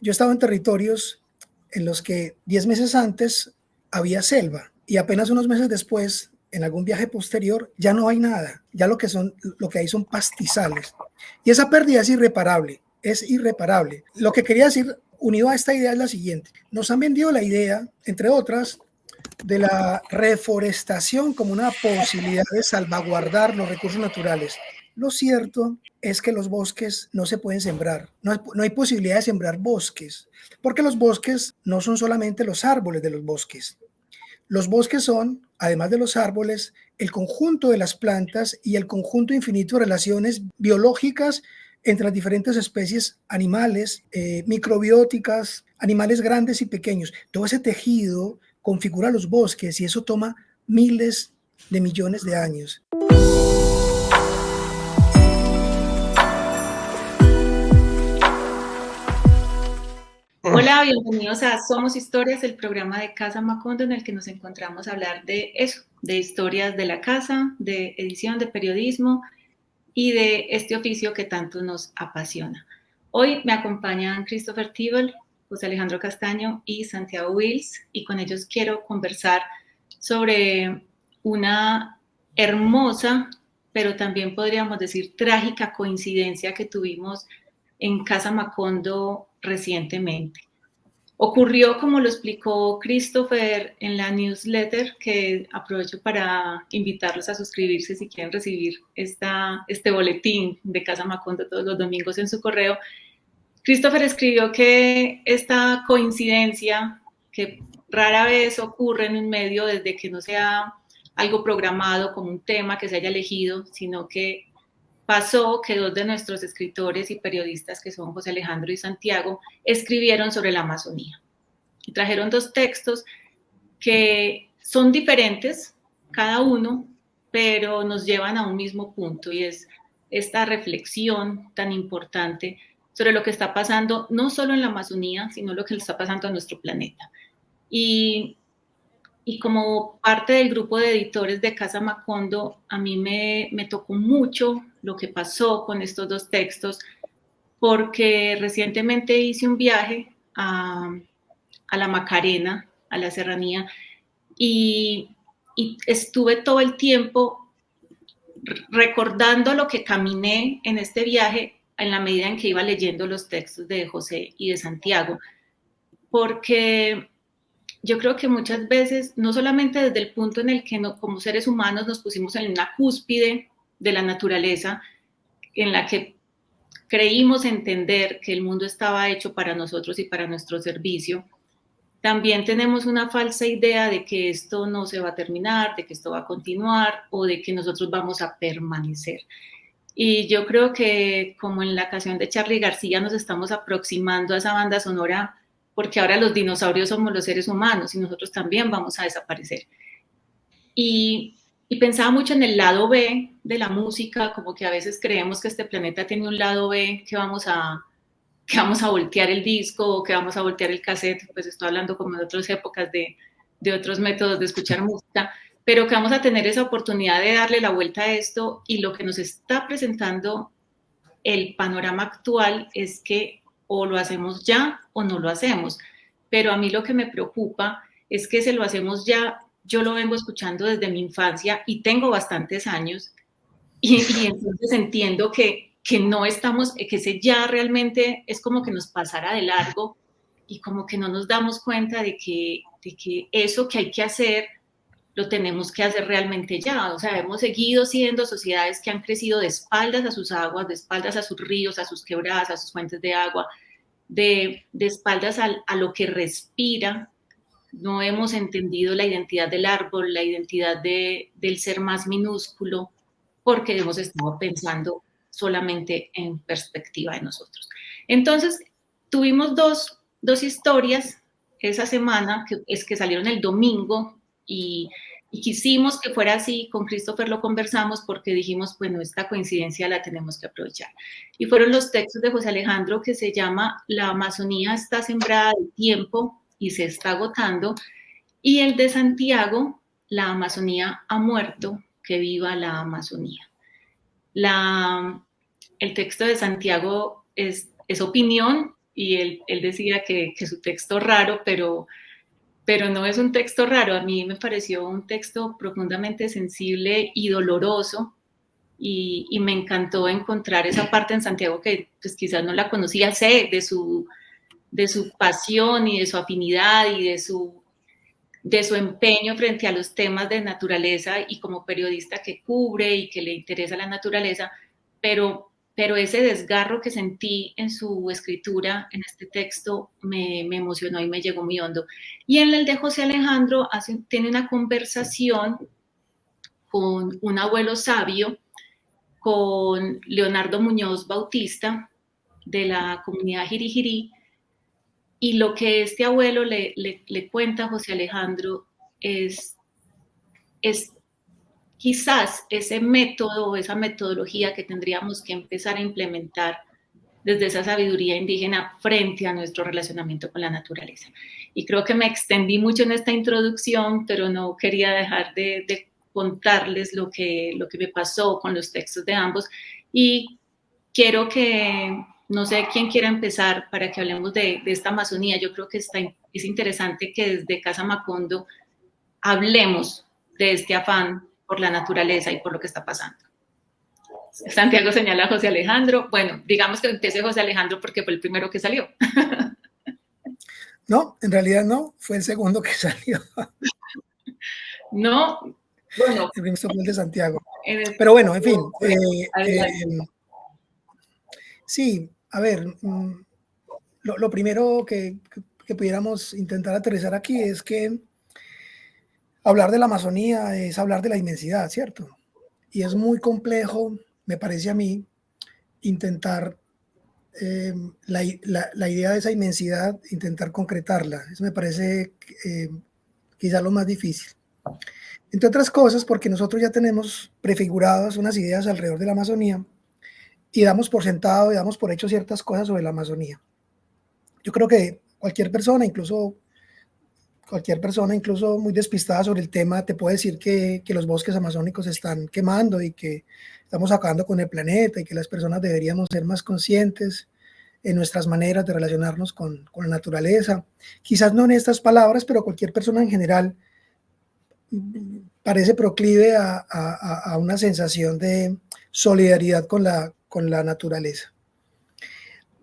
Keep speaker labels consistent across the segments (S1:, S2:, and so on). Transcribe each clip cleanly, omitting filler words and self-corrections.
S1: yo estaba en territorios en los que 10 meses antes había selva y apenas unos meses después, en algún viaje posterior, ya no hay nada, ya lo que hay son pastizales. Y esa pérdida es irreparable, es irreparable. Lo que quería decir, unido a esta idea, es la siguiente. Nos han vendido la idea, entre otras, de la reforestación como una posibilidad de salvaguardar los recursos naturales. Lo cierto es que los bosques no se pueden sembrar, no hay posibilidad de sembrar bosques, porque los bosques no son solamente los árboles de los bosques. Los bosques son, además de los árboles, el conjunto de las plantas y el conjunto infinito de relaciones biológicas entre las diferentes especies animales, microbióticas, animales grandes y pequeños. Todo ese tejido configura los bosques y eso toma miles de millones de años.
S2: Hola, bienvenidos a Somos Historias, el programa de Casa Macondo en el que nos encontramos a hablar de eso, de historias de la casa, de edición, de periodismo y de este oficio que tanto nos apasiona. Hoy me acompañan Christopher Tibel, José Alejandro Castaño y Santiago Wills, y con ellos quiero conversar sobre una hermosa, pero también podríamos decir trágica coincidencia que tuvimos en Casa Macondo recientemente. Ocurrió, como lo explicó Christopher en la newsletter, que aprovecho para invitarlos a suscribirse si quieren recibir este boletín de Casa Macondo todos los domingos en su correo. Christopher escribió que esta coincidencia, que rara vez ocurre en un medio desde que no sea algo programado como un tema que se haya elegido, sino que pasó que dos de nuestros escritores y periodistas, que son José Alejandro y Santiago, escribieron sobre la Amazonía. Y trajeron dos textos que son diferentes, cada uno, pero nos llevan a un mismo punto, y es esta reflexión tan importante sobre lo que está pasando, no solo en la Amazonía, sino lo que le está pasando a nuestro planeta. Y como parte del grupo de editores de Casa Macondo, a mí me tocó mucho lo que pasó con estos dos textos, porque recientemente hice un viaje a la Macarena, a la Serranía, y estuve todo el tiempo recordando lo que caminé en este viaje en la medida en que iba leyendo los textos de José y de Santiago, porque yo creo que muchas veces, no solamente desde el punto en el que como seres humanos nos pusimos en una cúspide de la naturaleza, en la que creímos entender que el mundo estaba hecho para nosotros y para nuestro servicio, también tenemos una falsa idea de que esto no se va a terminar, de que esto va a continuar o de que nosotros vamos a permanecer. Y yo creo que, como en la canción de Charly García, nos estamos aproximando a esa banda sonora, porque ahora los dinosaurios somos los seres humanos y nosotros también vamos a desaparecer. Y pensaba mucho en el lado B de la música, como que a veces creemos que este planeta tiene un lado B, que vamos a voltear el disco, que vamos a voltear el cassette, pues estoy hablando como de otras épocas de otros métodos de escuchar música, pero que vamos a tener esa oportunidad de darle la vuelta a esto, y lo que nos está presentando el panorama actual es que o lo hacemos ya o no lo hacemos. Pero a mí lo que me preocupa es que si lo hacemos ya, yo lo vengo escuchando desde mi infancia y tengo bastantes años, y entonces entiendo que no estamos, que ese ya realmente es como que nos pasara de largo, y como que no nos damos cuenta de que eso que hay que hacer lo tenemos que hacer realmente ya. O sea, hemos seguido siendo sociedades que han crecido de espaldas a sus aguas, de espaldas a sus ríos, a sus quebradas, a sus fuentes de agua, de espaldas a lo que respira. No hemos entendido la identidad del árbol, la identidad del ser más minúsculo, porque hemos estado pensando solamente en perspectiva de nosotros. Entonces, tuvimos dos historias esa semana, que salieron el domingo, y quisimos que fuera así. Con Christopher lo conversamos porque dijimos, bueno, esta coincidencia la tenemos que aprovechar. Y fueron los textos de José Alejandro, que se llama La Amazonía está sembrada de tiempo y se está agotando, y el de Santiago, La Amazonía ha muerto, que viva la Amazonía. El texto de Santiago es opinión, y él decía que su texto raro, pero no es un texto raro. A mí me pareció un texto profundamente sensible y doloroso, y me encantó encontrar esa parte en Santiago que pues quizás no la conocía. Sé de su pasión y de su afinidad y de su empeño frente a los temas de naturaleza, y como periodista que cubre y que le interesa la naturaleza, pero ese desgarro que sentí en su escritura, en este texto, me emocionó y me llegó muy hondo. Y en el de José Alejandro tiene una conversación con un abuelo sabio, con Leonardo Muñoz Bautista, de la comunidad Jirijirí, y lo que este abuelo le cuenta a José Alejandro es quizás ese método, esa metodología que tendríamos que empezar a implementar desde esa sabiduría indígena frente a nuestro relacionamiento con la naturaleza. Y creo que me extendí mucho en esta introducción, pero no quería dejar de contarles lo que me pasó con los textos de ambos. Y quiero que, no sé quién quiera empezar para que hablemos de esta Amazonía. Yo creo que es interesante que desde Casa Macondo hablemos de este afán por la naturaleza y por lo que está pasando. Santiago señala a José Alejandro. Bueno, digamos que empiece José Alejandro porque fue el primero que salió.
S1: No, en realidad no, fue el segundo que salió.
S2: No, bueno.
S1: El primero fue el de Santiago. Pero bueno, en fin. Sí, a ver, lo primero que pudiéramos intentar aterrizar aquí es que hablar de la Amazonía es hablar de la inmensidad, ¿cierto? Y es muy complejo, me parece a mí, intentar la idea de esa inmensidad, intentar concretarla. Eso me parece quizá lo más difícil. Entre otras cosas, porque nosotros ya tenemos prefiguradas unas ideas alrededor de la Amazonía y damos por sentado y damos por hecho ciertas cosas sobre la Amazonía. Yo creo que cualquier persona, incluso muy despistada sobre el tema, te puede decir que los bosques amazónicos se están quemando y que estamos acabando con el planeta y que las personas deberíamos ser más conscientes en nuestras maneras de relacionarnos con la naturaleza. Quizás no en estas palabras, pero cualquier persona en general parece proclive a una sensación de solidaridad con la naturaleza.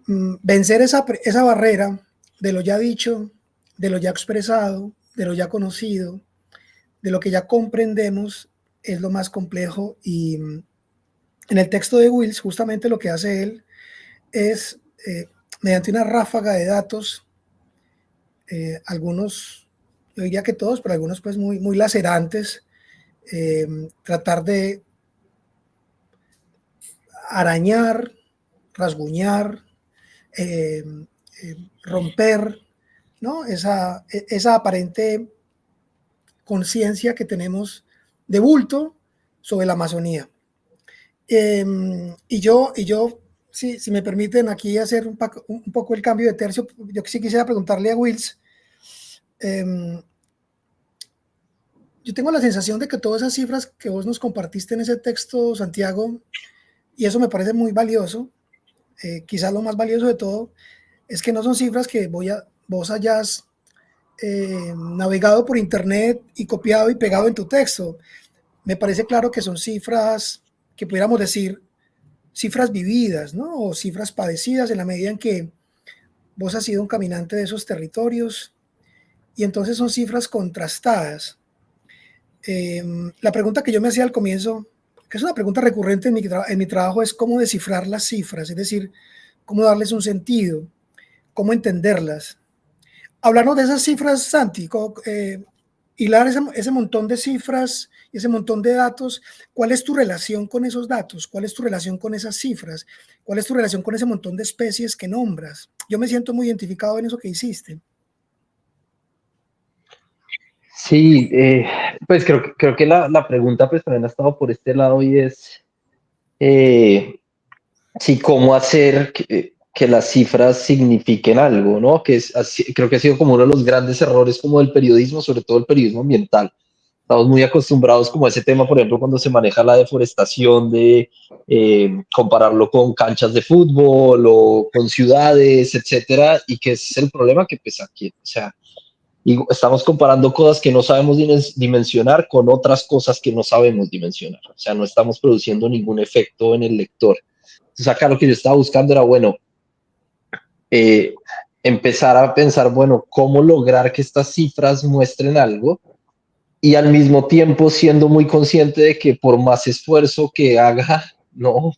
S1: Vencer esa barrera de lo ya dicho, de lo ya expresado, de lo ya conocido, de lo que ya comprendemos, es lo más complejo. Y en el texto de Wills, justamente lo que hace él es, mediante una ráfaga de datos, algunos, yo diría que todos, pero algunos pues muy, muy lacerantes, tratar de arañar, rasguñar, romper, ¿no? esa aparente conciencia que tenemos de bulto sobre la Amazonía. Y yo si me permiten aquí hacer un poco el cambio de tercio, yo sí quisiera preguntarle a Wills, yo tengo la sensación de que todas esas cifras que vos nos compartiste en ese texto, Santiago, y eso me parece muy valioso, quizás lo más valioso de todo, es que no son cifras que vos hayas navegado por internet y copiado y pegado en tu texto. Me parece claro que son cifras que pudiéramos decir cifras vividas, ¿no? O cifras padecidas, en la medida en que vos has sido un caminante de esos territorios, y entonces son cifras contrastadas. La pregunta que yo me hacía al comienzo, que es una pregunta recurrente en mi trabajo, es cómo descifrar las cifras, es decir, cómo darles un sentido, cómo entenderlas. Hablarnos de esas cifras, Santi, hilar ese montón de cifras y ese montón de datos. ¿Cuál es tu relación con esos datos? ¿Cuál es tu relación con esas cifras? ¿Cuál es tu relación con ese montón de especies que nombras? Yo me siento muy identificado en eso que hiciste.
S3: Sí, pues creo que la pregunta pues también ha estado por este lado, y es sí, cómo hacer que las cifras signifiquen algo, ¿no? Creo que ha sido como uno de los grandes errores como del periodismo, sobre todo el periodismo ambiental, Estamos muy acostumbrados como a ese tema, por ejemplo, cuando se maneja la deforestación de compararlo con canchas de fútbol o con ciudades, etcétera, y que ese es el problema que pues aquí, o sea, y estamos comparando cosas que no sabemos dimensionar con otras cosas que no sabemos dimensionar. O sea, no estamos produciendo ningún efecto en el lector. Entonces acá lo que yo estaba buscando era, bueno, eh, empezar a pensar, bueno, cómo lograr que estas cifras muestren algo y al mismo tiempo siendo muy consciente de que por más esfuerzo que haga, no,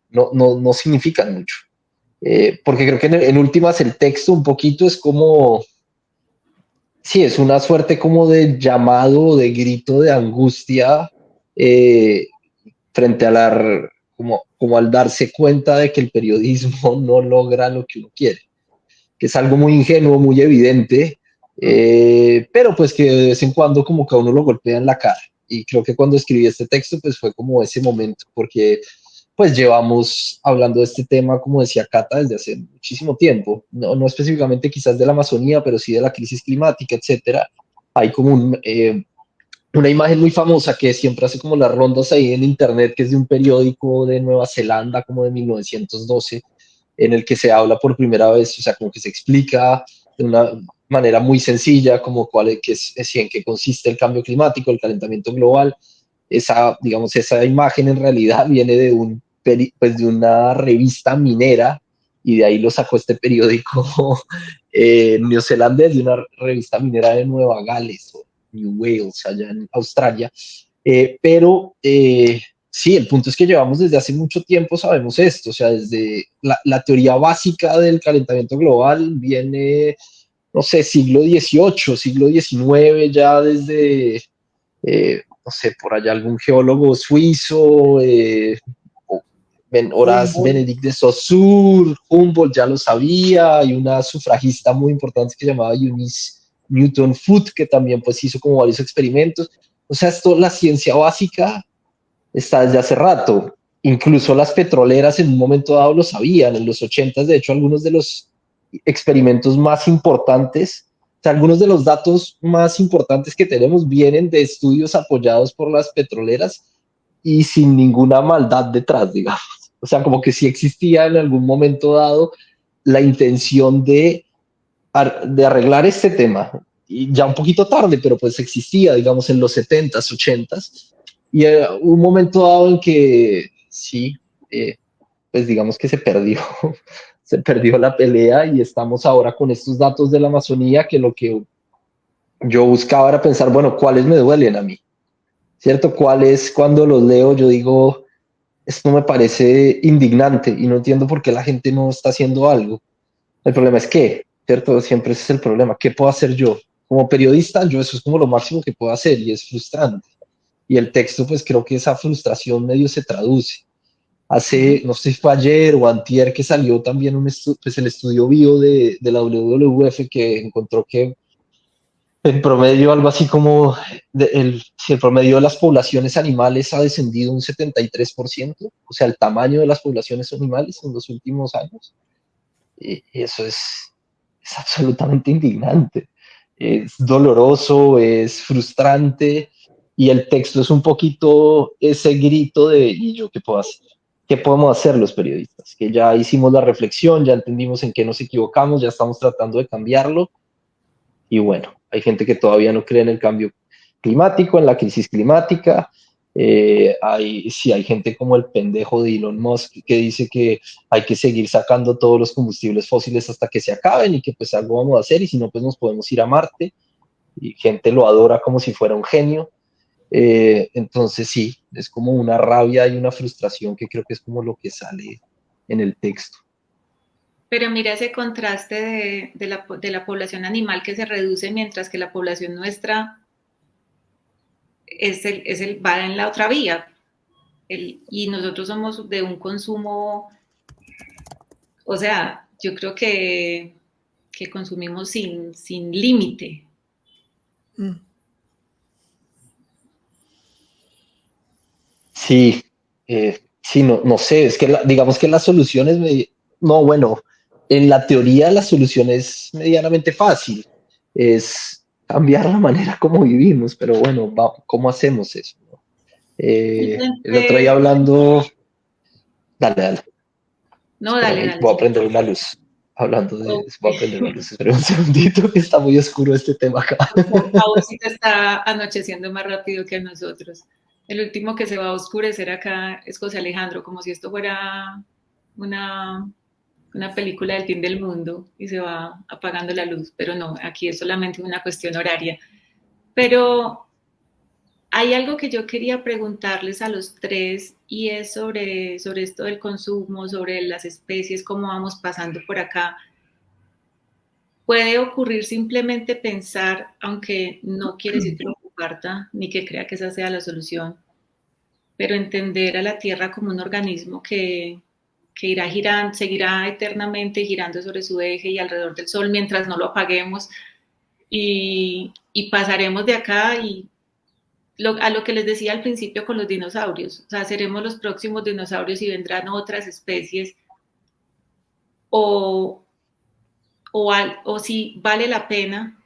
S3: no significan mucho. Porque creo que en últimas el texto un poquito es como, sí, es una suerte como de llamado, de grito de angustia eh, frente a como al darse cuenta de que el periodismo no logra lo que uno quiere, que es algo muy ingenuo, muy evidente, pero pues que de vez en cuando como que a uno lo golpea en la cara. Y creo que cuando escribí este texto pues fue como ese momento, porque pues llevamos hablando de este tema, como decía Cata, desde hace muchísimo tiempo, no específicamente quizás de la Amazonía, pero sí de la crisis climática, etcétera. Hay como una imagen muy famosa que siempre hace como las rondas ahí en internet, que es de un periódico de Nueva Zelanda, como de 1912, en el que se habla por primera vez, o sea, como que se explica de una manera muy sencilla como en qué consiste el cambio climático, el calentamiento global. Digamos, esa imagen en realidad viene de pues de una revista minera y de ahí lo sacó este periódico neozelandés, de una revista minera de Nueva Gales o New Wales, allá en Australia. Pero sí, el punto es que llevamos desde hace mucho tiempo, sabemos esto, o sea, desde la teoría básica del calentamiento global viene, no sé, siglo XVIII, siglo XIX, ya desde, no sé, por allá algún geólogo suizo, Horace
S1: Humboldt.
S3: Benedict de Saussure, Humboldt ya lo sabía, hay una sufragista muy importante que se llamaba Eunice Newton Foote, que también pues hizo como varios experimentos. O sea, la ciencia básica está desde hace rato. Incluso las petroleras en un momento dado lo sabían, en los 80, de hecho, algunos de los experimentos más importantes, o sea, algunos de los datos más importantes que tenemos vienen de estudios apoyados por las petroleras y sin ninguna maldad detrás, digamos. O sea, como que sí existía en algún momento dado la intención de arreglar este tema. Y ya un poquito tarde, pero pues existía, digamos, en los 70s, 80s. Y un momento dado en que sí, pues digamos que se perdió, se perdió la pelea y estamos ahora con estos datos de la Amazonía que lo que yo buscaba era pensar, bueno, ¿cuáles me duelen a mí? ¿Cierto? ¿Cuáles cuando los leo yo digo, esto me parece indignante y no entiendo por qué la gente no está haciendo algo? El problema es que, ¿cierto? Siempre ese es el problema. ¿Qué puedo hacer yo? Como periodista, yo eso es como lo máximo que puedo hacer y es frustrante. Y el texto, pues creo que esa frustración medio se traduce. Hace, no sé si fue ayer o antier que salió también pues el estudio bio de la WWF que encontró que en promedio algo así como si el promedio de las poblaciones animales ha descendido un 73%, o sea, el tamaño de las poblaciones animales en los últimos años. Y eso es absolutamente indignante. Es doloroso, es frustrante y el texto es un poquito ese grito de ¿y yo qué puedo hacer? ¿Qué podemos hacer los periodistas? Que ya hicimos la reflexión, ya entendimos en qué nos equivocamos, ya estamos tratando de cambiarlo y bueno, hay gente que todavía no cree en el cambio climático, en la crisis climática. Hay gente como el pendejo de Elon Musk que dice que hay que seguir sacando todos los combustibles fósiles hasta que se acaben y que pues algo vamos a hacer y si no pues nos podemos ir a Marte y gente lo adora como si fuera un genio. Entonces sí, es como una rabia y una frustración que creo que es como lo que sale en el texto.
S2: Pero mira ese contraste de la población animal que se reduce mientras que la población nuestra va en la otra vía. Y nosotros somos de un consumo, o sea, yo creo que consumimos sin límite.
S1: Mm.
S3: Sí, sí, no sé, es que digamos que las soluciones, no, bueno, en la teoría la solución es medianamente fácil. Es cambiar la manera como vivimos, pero bueno, ¿cómo hacemos eso, no? El otro día hablando, dale,
S2: No, dale,
S3: espérame,
S2: dale.
S3: voy a prender una luz. Hablando de
S2: Ok.
S3: eso, voy a prender una luz, espera un segundito, que está muy oscuro este tema acá.
S2: Favorcita está anocheciendo más rápido que nosotros. El último que se va a oscurecer acá es José Alejandro, como si esto fuera una, una película del fin del mundo y se va apagando la luz, pero no, aquí es solamente una cuestión horaria. Pero hay algo que yo quería preguntarles a los tres y es sobre esto del consumo, sobre las especies, cómo vamos pasando por acá. Puede ocurrir simplemente pensar, aunque no quiere decir que lo comparta ni que crea que esa sea la solución, pero entender a la Tierra como un organismo que irá girando, seguirá eternamente girando sobre su eje y alrededor del Sol mientras no lo apaguemos y pasaremos de acá y a lo que les decía al principio con los dinosaurios, o sea, seremos los próximos dinosaurios y vendrán otras especies o, o si vale la pena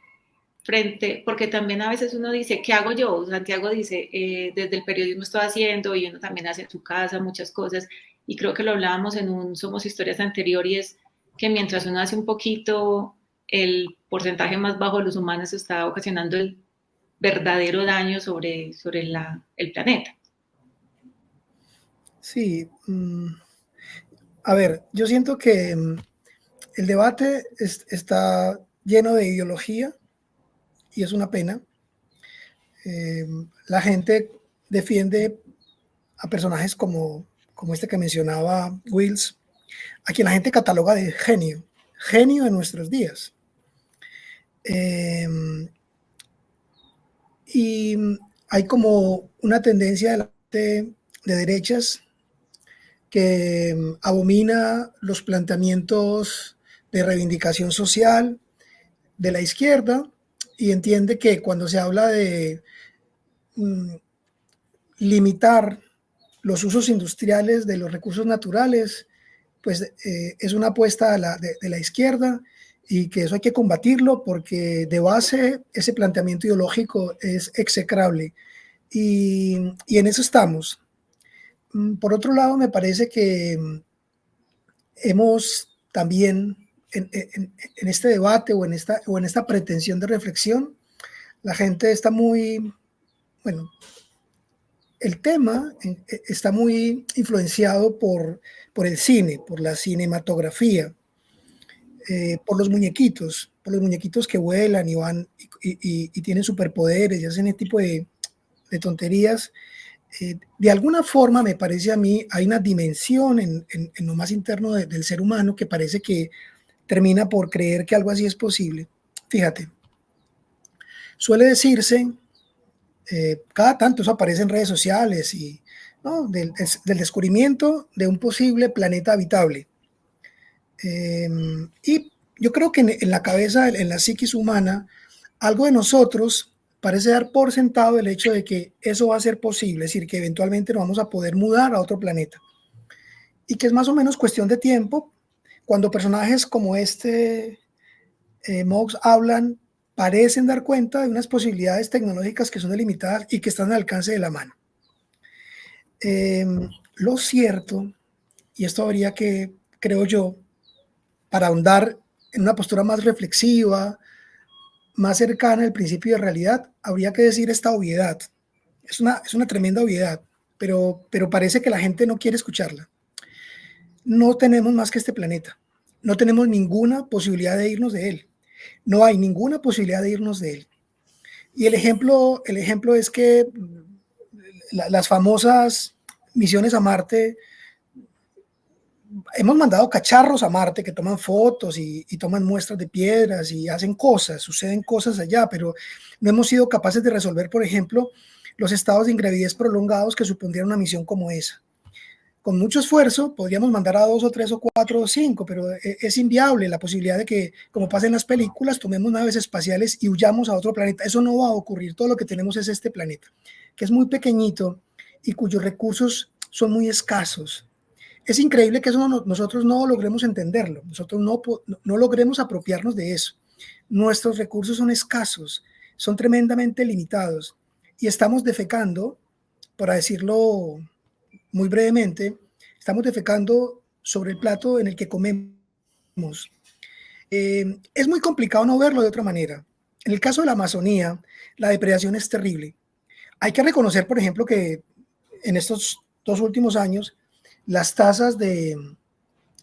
S2: frente, porque también a veces uno dice, ¿qué hago yo? Santiago dice, desde el periodismo estoy haciendo y uno también hace en su casa muchas cosas y creo que lo hablábamos en un Somos Historias anterior y es que mientras uno hace un poquito, el porcentaje más bajo de los humanos está ocasionando el verdadero daño sobre el planeta.
S1: Sí, a ver, yo siento que el debate está lleno de ideología y es una pena. La gente defiende a personajes como este que mencionaba Wills, a quien la gente cataloga de genio de nuestros días. Y hay como una tendencia de derechas que abomina los planteamientos de reivindicación social de la izquierda y entiende que cuando se habla de limitar los usos industriales de los recursos naturales, pues es una apuesta de la izquierda y que eso hay que combatirlo porque de base ese planteamiento ideológico es execrable y en eso estamos. Por otro lado, me parece que hemos también en este debate o en esta pretensión de reflexión, la gente está muy, bueno, el tema está muy influenciado por el cine, por la cinematografía, por los muñequitos que vuelan y van y tienen superpoderes y hacen ese tipo de tonterías. De alguna forma, me parece a mí, hay una dimensión en lo más interno del ser humano que parece que termina por creer que algo así es posible. Fíjate, suele decirse, cada tanto eso aparece en redes sociales, y, ¿no? del descubrimiento de un posible planeta habitable. Y yo creo que en la cabeza, en la psiquis humana, algo de nosotros parece dar por sentado el hecho de que eso va a ser posible, es decir, que eventualmente nos vamos a poder mudar a otro planeta. Y que es más o menos cuestión de tiempo cuando personajes como Mox hablan, parecen dar cuenta de unas posibilidades tecnológicas que son delimitadas y que están al alcance de la mano. Lo cierto, y esto habría que, creo yo, para ahondar en una postura más reflexiva, más cercana al principio de realidad, habría que decir esta obviedad. Es una tremenda obviedad, pero parece que la gente no quiere escucharla. No tenemos más que este planeta. No tenemos ninguna posibilidad de irnos de él. No hay ninguna posibilidad de irnos de él. Y el ejemplo es que las famosas misiones a Marte, hemos mandado cacharros a Marte que toman fotos y toman muestras de piedras y hacen cosas, suceden cosas allá, pero no hemos sido capaces de resolver, por ejemplo, los estados de ingravidez prolongados que supondrían una misión como esa. Con mucho esfuerzo podríamos mandar a 2 o 3 o 4 o 5, pero es inviable la posibilidad de que, como pasa en las películas, tomemos naves espaciales y huyamos a otro planeta. Eso no va a ocurrir. Todo lo que tenemos es este planeta, que es muy pequeñito y cuyos recursos son muy escasos. Es increíble que eso nosotros no logremos entenderlo, nosotros no logremos apropiarnos de eso. Nuestros recursos son escasos, son tremendamente limitados y estamos defecando, para decirlo muy brevemente, estamos defecando sobre el plato en el que comemos. Es muy complicado no verlo de otra manera. En el caso de la Amazonía, la depredación es terrible. Hay que reconocer, por ejemplo, que en estos 2 últimos años, las tasas de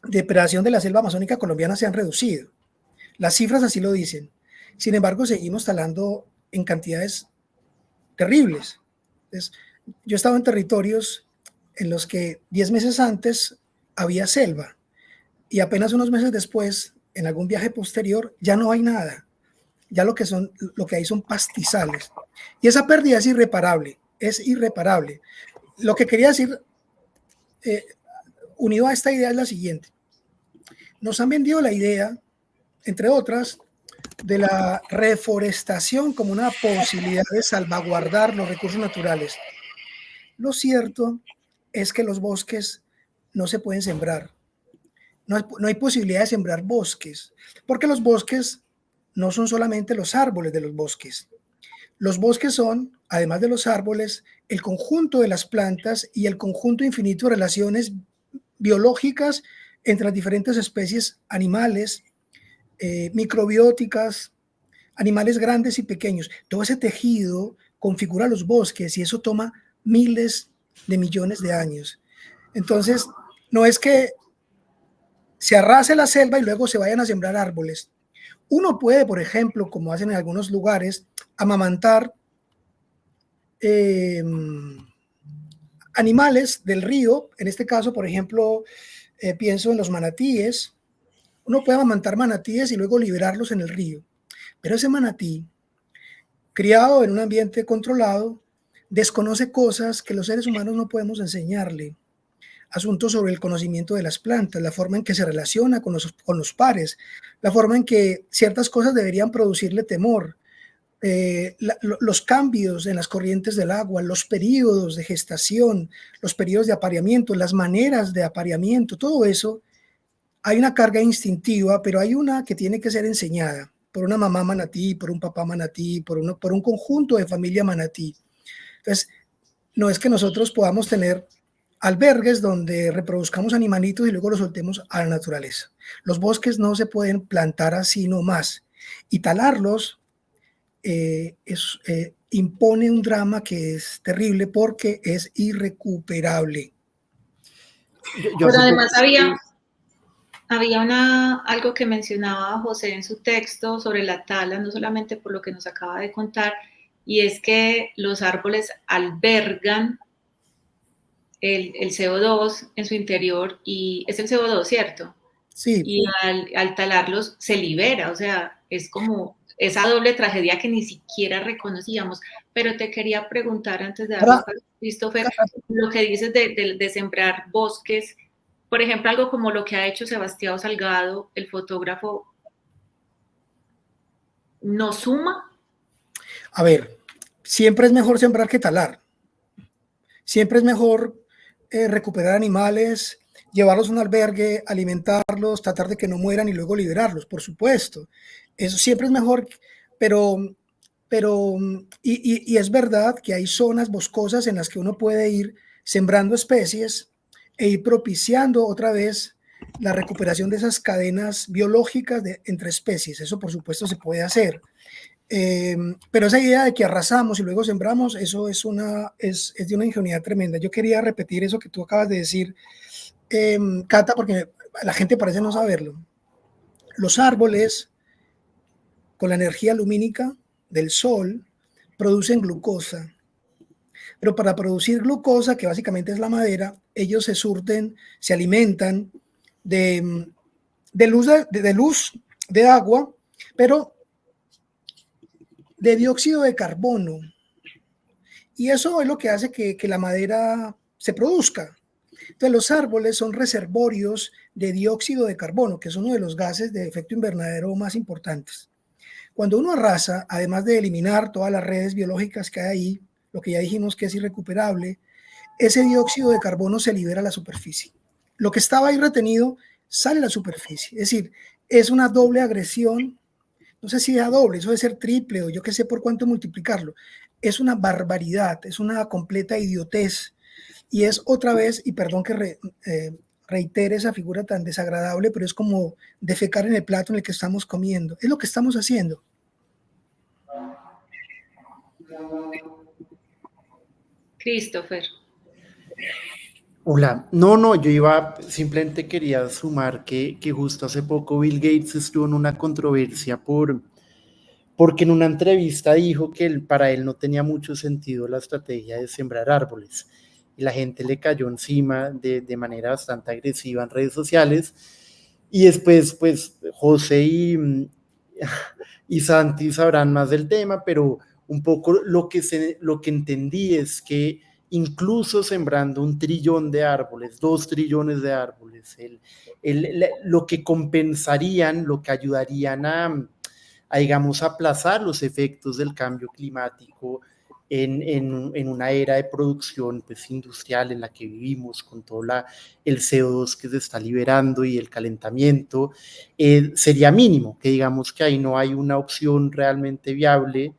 S1: depredación de la selva amazónica colombiana se han reducido. Las cifras así lo dicen. Sin embargo, seguimos talando en cantidades terribles. Entonces, yo he estado en territorios en los que 10 meses antes había selva y apenas unos meses después, en algún viaje posterior, ya no hay nada. Ya lo que hay son pastizales. Y esa pérdida es irreparable, es irreparable. Lo que quería decir, unido a esta idea, es la siguiente. Nos han vendido la idea, entre otras, de la reforestación como una posibilidad de salvaguardar los recursos naturales. Lo cierto es que los bosques no se pueden sembrar. No hay posibilidad de sembrar bosques, porque los bosques no son solamente los árboles de los bosques. Los bosques son, además de los árboles, el conjunto de las plantas y el conjunto infinito de relaciones biológicas entre las diferentes especies animales, microbióticas, animales grandes y pequeños. Todo ese tejido configura los bosques y eso toma miles de millones de años. Entonces, no es que se arrase la selva y luego se vayan a sembrar árboles. Uno puede, por ejemplo, como hacen en algunos lugares, amamantar animales del río. En este caso, por ejemplo, pienso en los manatíes. Uno puede amamantar manatíes y luego liberarlos en el río. Pero ese manatí, criado en un ambiente controlado, desconoce cosas que los seres humanos no podemos enseñarle. Asuntos sobre el conocimiento de las plantas, la forma en que se relaciona con los pares, la forma en que ciertas cosas deberían producirle temor, los cambios en las corrientes del agua, los periodos de gestación, los periodos de apareamiento, las maneras de apareamiento, todo eso. Hay una carga instintiva, pero hay una que tiene que ser enseñada por una mamá manatí, por un papá manatí, por un conjunto de familia manatí. Entonces, no es que nosotros podamos tener albergues donde reproduzcamos animalitos y luego los soltemos a la naturaleza. Los bosques no se pueden plantar así nomás. Y talarlos impone un drama que es terrible porque es irrecuperable.
S2: Pero además había algo que mencionaba José en su texto sobre la tala, no solamente por lo que nos acaba de contar, y es que los árboles albergan el CO2 en su interior, y es el CO2, ¿cierto?
S1: Sí.
S2: Y al talarlos se libera, o sea, es como esa doble tragedia que ni siquiera reconocíamos. Pero te quería preguntar antes de darle paso, Christopher, lo que dices de sembrar bosques, por ejemplo, algo como lo que ha hecho Sebastián Salgado, el fotógrafo, ¿no suma?
S1: A ver, siempre es mejor sembrar que talar. Siempre es mejor recuperar animales, llevarlos a un albergue, alimentarlos, tratar de que no mueran y luego liberarlos, por supuesto. Eso siempre es mejor, pero es verdad que hay zonas boscosas en las que uno puede ir sembrando especies e ir propiciando otra vez la recuperación de esas cadenas biológicas entre especies. Eso, por supuesto, se puede hacer. Pero esa idea de que arrasamos y luego sembramos, eso es de una ingenuidad tremenda. Yo quería repetir eso que tú acabas de decir, Cata, porque la gente parece no saberlo. Los árboles, con la energía lumínica del sol, producen glucosa. Pero para producir glucosa, que básicamente es la madera, ellos se surten, se alimentan de luz, de agua, pero de dióxido de carbono. Y eso es lo que hace que la madera se produzca. Entonces, los árboles son reservorios de dióxido de carbono, que es uno de los gases de efecto invernadero más importantes. Cuando uno arrasa, además de eliminar todas las redes biológicas que hay ahí, lo que ya dijimos que es irrecuperable, ese dióxido de carbono se libera a la superficie. Lo que estaba ahí retenido sale a la superficie. Es decir, es una doble agresión no sé si da doble, eso debe ser triple o yo qué sé por cuánto multiplicarlo. Es una barbaridad, es una completa idiotez. Y es otra vez, y perdón que reitere esa figura tan desagradable, pero es como defecar en el plato en el que estamos comiendo. Es lo que estamos haciendo.
S2: Christopher.
S4: Hola, no, yo simplemente quería sumar que justo hace poco Bill Gates estuvo en una controversia porque en una entrevista dijo que para él no tenía mucho sentido la estrategia de sembrar árboles y la gente le cayó encima de manera bastante agresiva en redes sociales y después pues José y Santi sabrán más del tema, pero un poco lo que entendí es que incluso sembrando 1 trillón de árboles, 2 trillones de árboles, lo que compensarían, lo que ayudarían digamos, aplazar los efectos del cambio climático en una era de producción pues, industrial en la que vivimos, con todo el CO2 que se está liberando y el calentamiento, sería mínimo, que digamos que ahí no hay una opción realmente viable.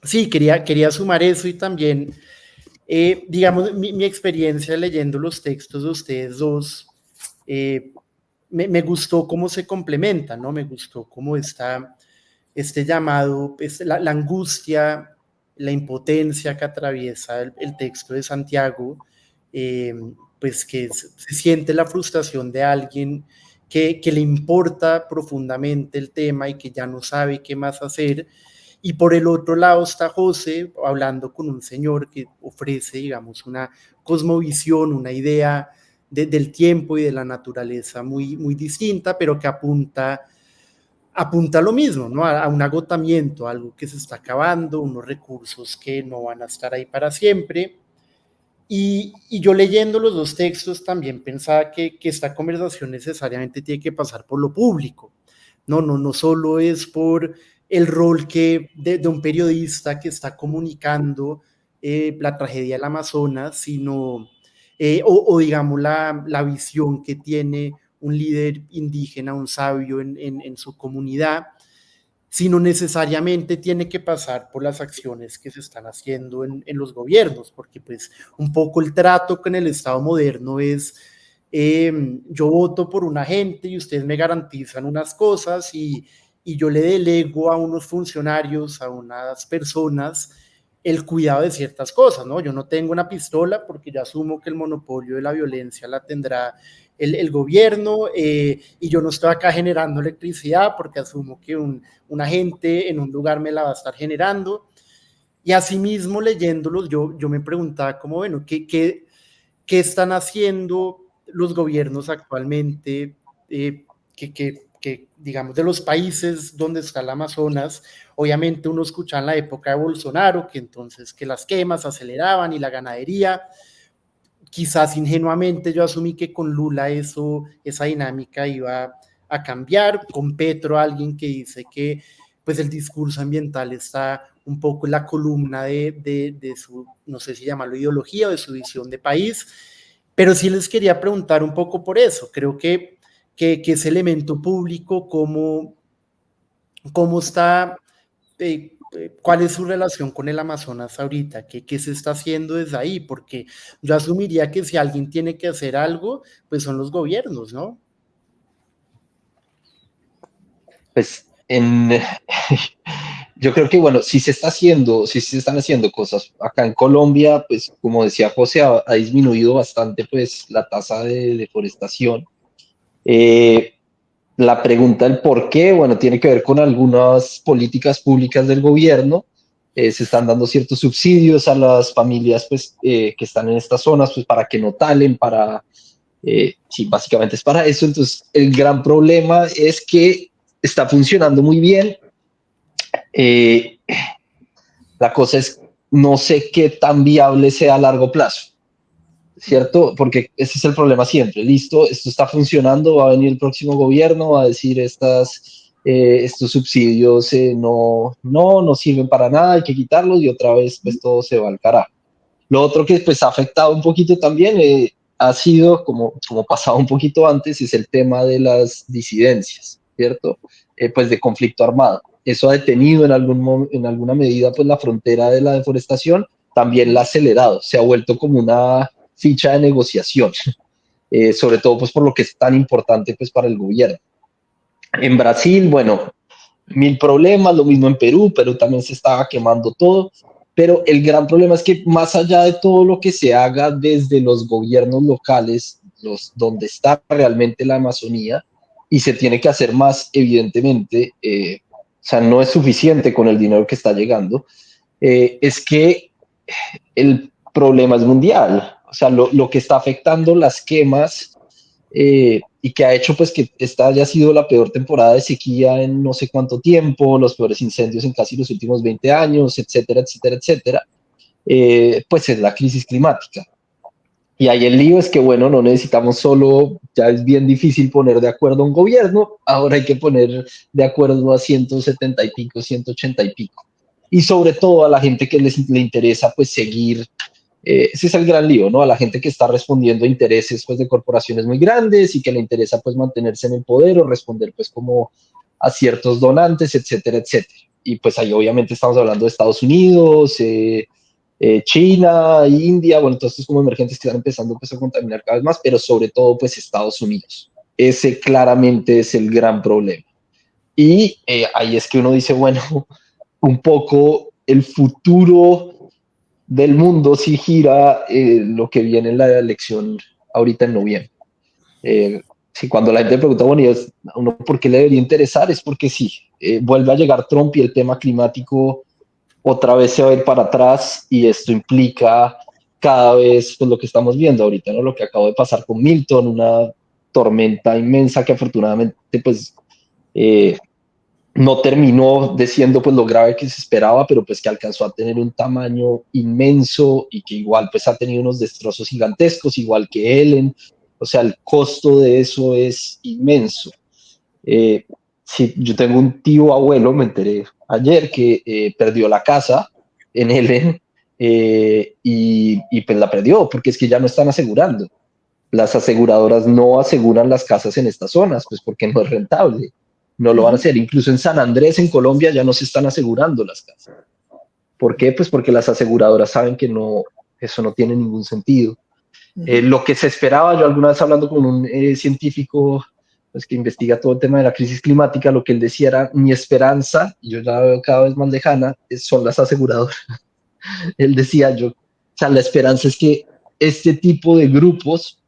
S4: Sí, quería sumar eso y también, digamos, mi experiencia leyendo los textos de ustedes dos, me gustó cómo se complementan, ¿no? Me gustó cómo está este llamado, la angustia, la impotencia que atraviesa el texto de Santiago, pues que se siente la frustración de alguien que le importa profundamente el tema y que ya no sabe qué más hacer. Y por el otro lado está José hablando con un señor que ofrece, digamos, una cosmovisión, una idea del tiempo y de la naturaleza muy, muy distinta, pero que apunta a lo mismo, ¿no? A un agotamiento, a algo que se está acabando, unos recursos que no van a estar ahí para siempre. Y yo leyendo los dos textos también pensaba que esta conversación necesariamente tiene que pasar por lo público. No solo es por el rol de un periodista que está comunicando la tragedia del Amazonas, sino, digamos, la visión que tiene un líder indígena, un sabio en su comunidad, sino necesariamente tiene que pasar por las acciones que se están haciendo en los gobiernos, porque pues un poco el trato con el Estado moderno es, yo voto por una gente y ustedes me garantizan unas cosas y yo le delego a unos funcionarios, a unas personas, el cuidado de ciertas cosas, ¿no? Yo no tengo una pistola porque yo asumo que el monopolio de la violencia la tendrá el gobierno, y yo no estoy acá generando electricidad porque asumo que un agente en un lugar me la va a estar generando. Y asimismo, leyéndolos, yo me preguntaba como, bueno, ¿qué están haciendo los gobiernos actualmente, que digamos, de los países donde está el Amazonas? Obviamente uno escuchaba en la época de Bolsonaro que entonces que las quemas aceleraban y la ganadería. Quizás ingenuamente yo asumí que con Lula esa dinámica iba a cambiar, con Petro alguien que dice que pues el discurso ambiental está un poco en la columna de su, no sé si llamarlo ideología o de su visión de país, pero sí les quería preguntar un poco por eso. Creo que ese elemento público, cómo está, ¿cuál es su relación con el Amazonas ahorita? ¿Qué se está haciendo desde ahí? Porque yo asumiría que si alguien tiene que hacer algo, pues son los gobiernos, ¿no?
S3: Pues yo creo que, bueno, si se están haciendo cosas acá en Colombia, pues como decía José, ha disminuido bastante pues la tasa de deforestación. La pregunta del por qué, bueno, tiene que ver con algunas políticas públicas del gobierno. Se están dando ciertos subsidios a las familias pues, que están en estas zonas pues, para que no talen, sí, básicamente es para eso. Entonces, el gran problema es que está funcionando muy bien. La cosa es, no sé qué tan viable sea a largo plazo, ¿cierto? Porque ese es el problema siempre. Listo, esto está funcionando, va a venir el próximo gobierno, va a decir estos subsidios no sirven para nada, hay que quitarlos y otra vez pues todo se va al carajo. Lo otro que pues ha afectado un poquito también ha sido, como pasaba un poquito antes, es el tema de las disidencias. ¿cierto? Pues de conflicto armado. Eso ha detenido en alguna medida pues la frontera de la deforestación, también la ha acelerado, se ha vuelto como una ficha de negociación, sobre todo pues por lo que es tan importante pues para el gobierno. En Brasil, bueno, mil problemas, lo mismo en Perú, Perú también se estaba quemando todo, pero el gran problema es que más allá de todo lo que se haga desde los gobiernos locales, donde está realmente la Amazonía, y se tiene que hacer más, evidentemente, o sea, no es suficiente con el dinero que está llegando, es que el problema es mundial, o sea, lo que está afectando las quemas y que ha hecho pues que esta haya sido la peor temporada de sequía en no sé cuánto tiempo, los peores incendios en casi los últimos 20 años, etcétera, etcétera, etcétera, pues es la crisis climática. Y ahí el lío es que, bueno, no necesitamos solo, ya es bien difícil poner de acuerdo a un gobierno, ahora hay que poner de acuerdo a 170 y pico, 180 y pico. Y sobre todo a la gente que le interesa pues seguir, ese es el gran lío, ¿no? A la gente que está respondiendo a intereses pues de corporaciones muy grandes y que le interesa pues mantenerse en el poder o responder pues como a ciertos donantes, etcétera, etcétera. Y pues ahí obviamente estamos hablando de Estados Unidos, China, India, bueno, todos estos como emergentes que están empezando pues a contaminar cada vez más, pero sobre todo pues Estados Unidos. Ese claramente es el gran problema. Y ahí es que uno dice, bueno, un poco el futuro del mundo sí gira lo que viene en la elección ahorita en noviembre. Sí, cuando la gente pregunta, bueno, ¿y a uno por qué le debería interesar? Es porque sí, vuelve a llegar Trump y el tema climático otra vez se va a ir para atrás y esto implica cada vez pues, lo que estamos viendo ahorita, ¿no? Lo que acabó de pasar con Milton, una tormenta inmensa que afortunadamente pues no terminó de siendo pues lo grave que se esperaba, pero pues que alcanzó a tener un tamaño inmenso y que igual pues ha tenido unos destrozos gigantescos, igual que Ellen. O sea, el costo de eso es inmenso. Sí, yo tengo un tío abuelo, me enteré ayer, que perdió la casa en Ellen y pues la perdió porque es que ya no están asegurando. Las aseguradoras no aseguran las casas en estas zonas, pues porque no es rentable. No lo van a hacer. Incluso en San Andrés, en Colombia, ya no se están asegurando las casas. ¿Por qué? Pues porque las aseguradoras saben que no, eso no tiene ningún sentido. Lo que se esperaba, yo alguna vez hablando con un científico pues, que investiga todo el tema de la crisis climática, lo que él decía era mi esperanza, y yo la veo cada vez más lejana, son las aseguradoras. Él decía yo, o sea, la esperanza es que este tipo de grupos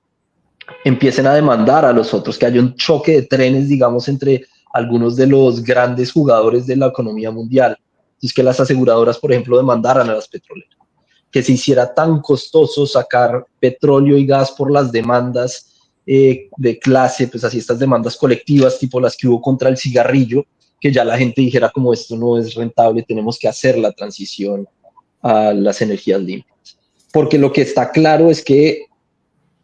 S3: empiecen a demandar a los otros, que haya un choque de trenes, digamos, entre algunos de los grandes jugadores de la economía mundial. Entonces, que las aseguradoras, por ejemplo, demandaran a las petroleras, que se hiciera tan costoso sacar petróleo y gas por las demandas de clase, pues así estas demandas colectivas, tipo las que hubo contra el cigarrillo, que ya la gente dijera como esto no es rentable, tenemos que hacer la transición a las energías limpias. Porque lo que está claro es que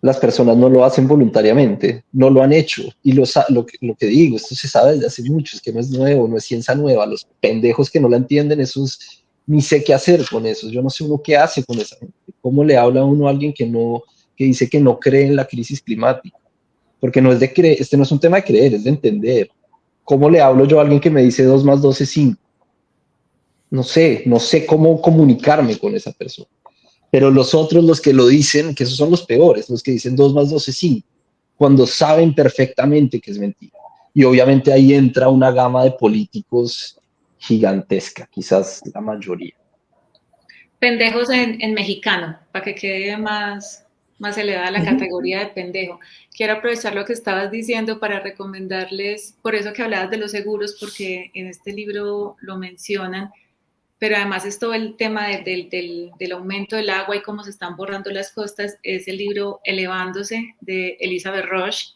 S3: las personas no lo hacen voluntariamente, no lo han hecho. Y lo que digo, esto se sabe desde hace mucho, es que no es nuevo, no es ciencia nueva. Los pendejos que no la entienden, esos, ni sé qué hacer con eso. Yo no sé uno qué hace con esa gente. ¿Cómo le habla a uno a alguien que dice que no cree en la crisis climática? Porque no es de creer, este no es un tema de creer, es de entender. ¿Cómo le hablo yo a alguien que me dice 2 más 2 es 5? No sé cómo comunicarme con esa persona. Pero los otros, los que lo dicen, que esos son los peores, los que dicen 2 más 2 es 5, cuando saben perfectamente que es mentira. Y obviamente ahí entra una gama de políticos gigantesca, quizás la mayoría.
S2: Pendejos en mexicano, para que quede más elevada la categoría de pendejo. Quiero aprovechar lo que estabas diciendo para recomendarles, por eso que hablabas de los seguros, porque en este libro lo mencionan, pero además es todo el tema del aumento del agua y cómo se están borrando las costas, es el libro Elevándose de Elizabeth Roche,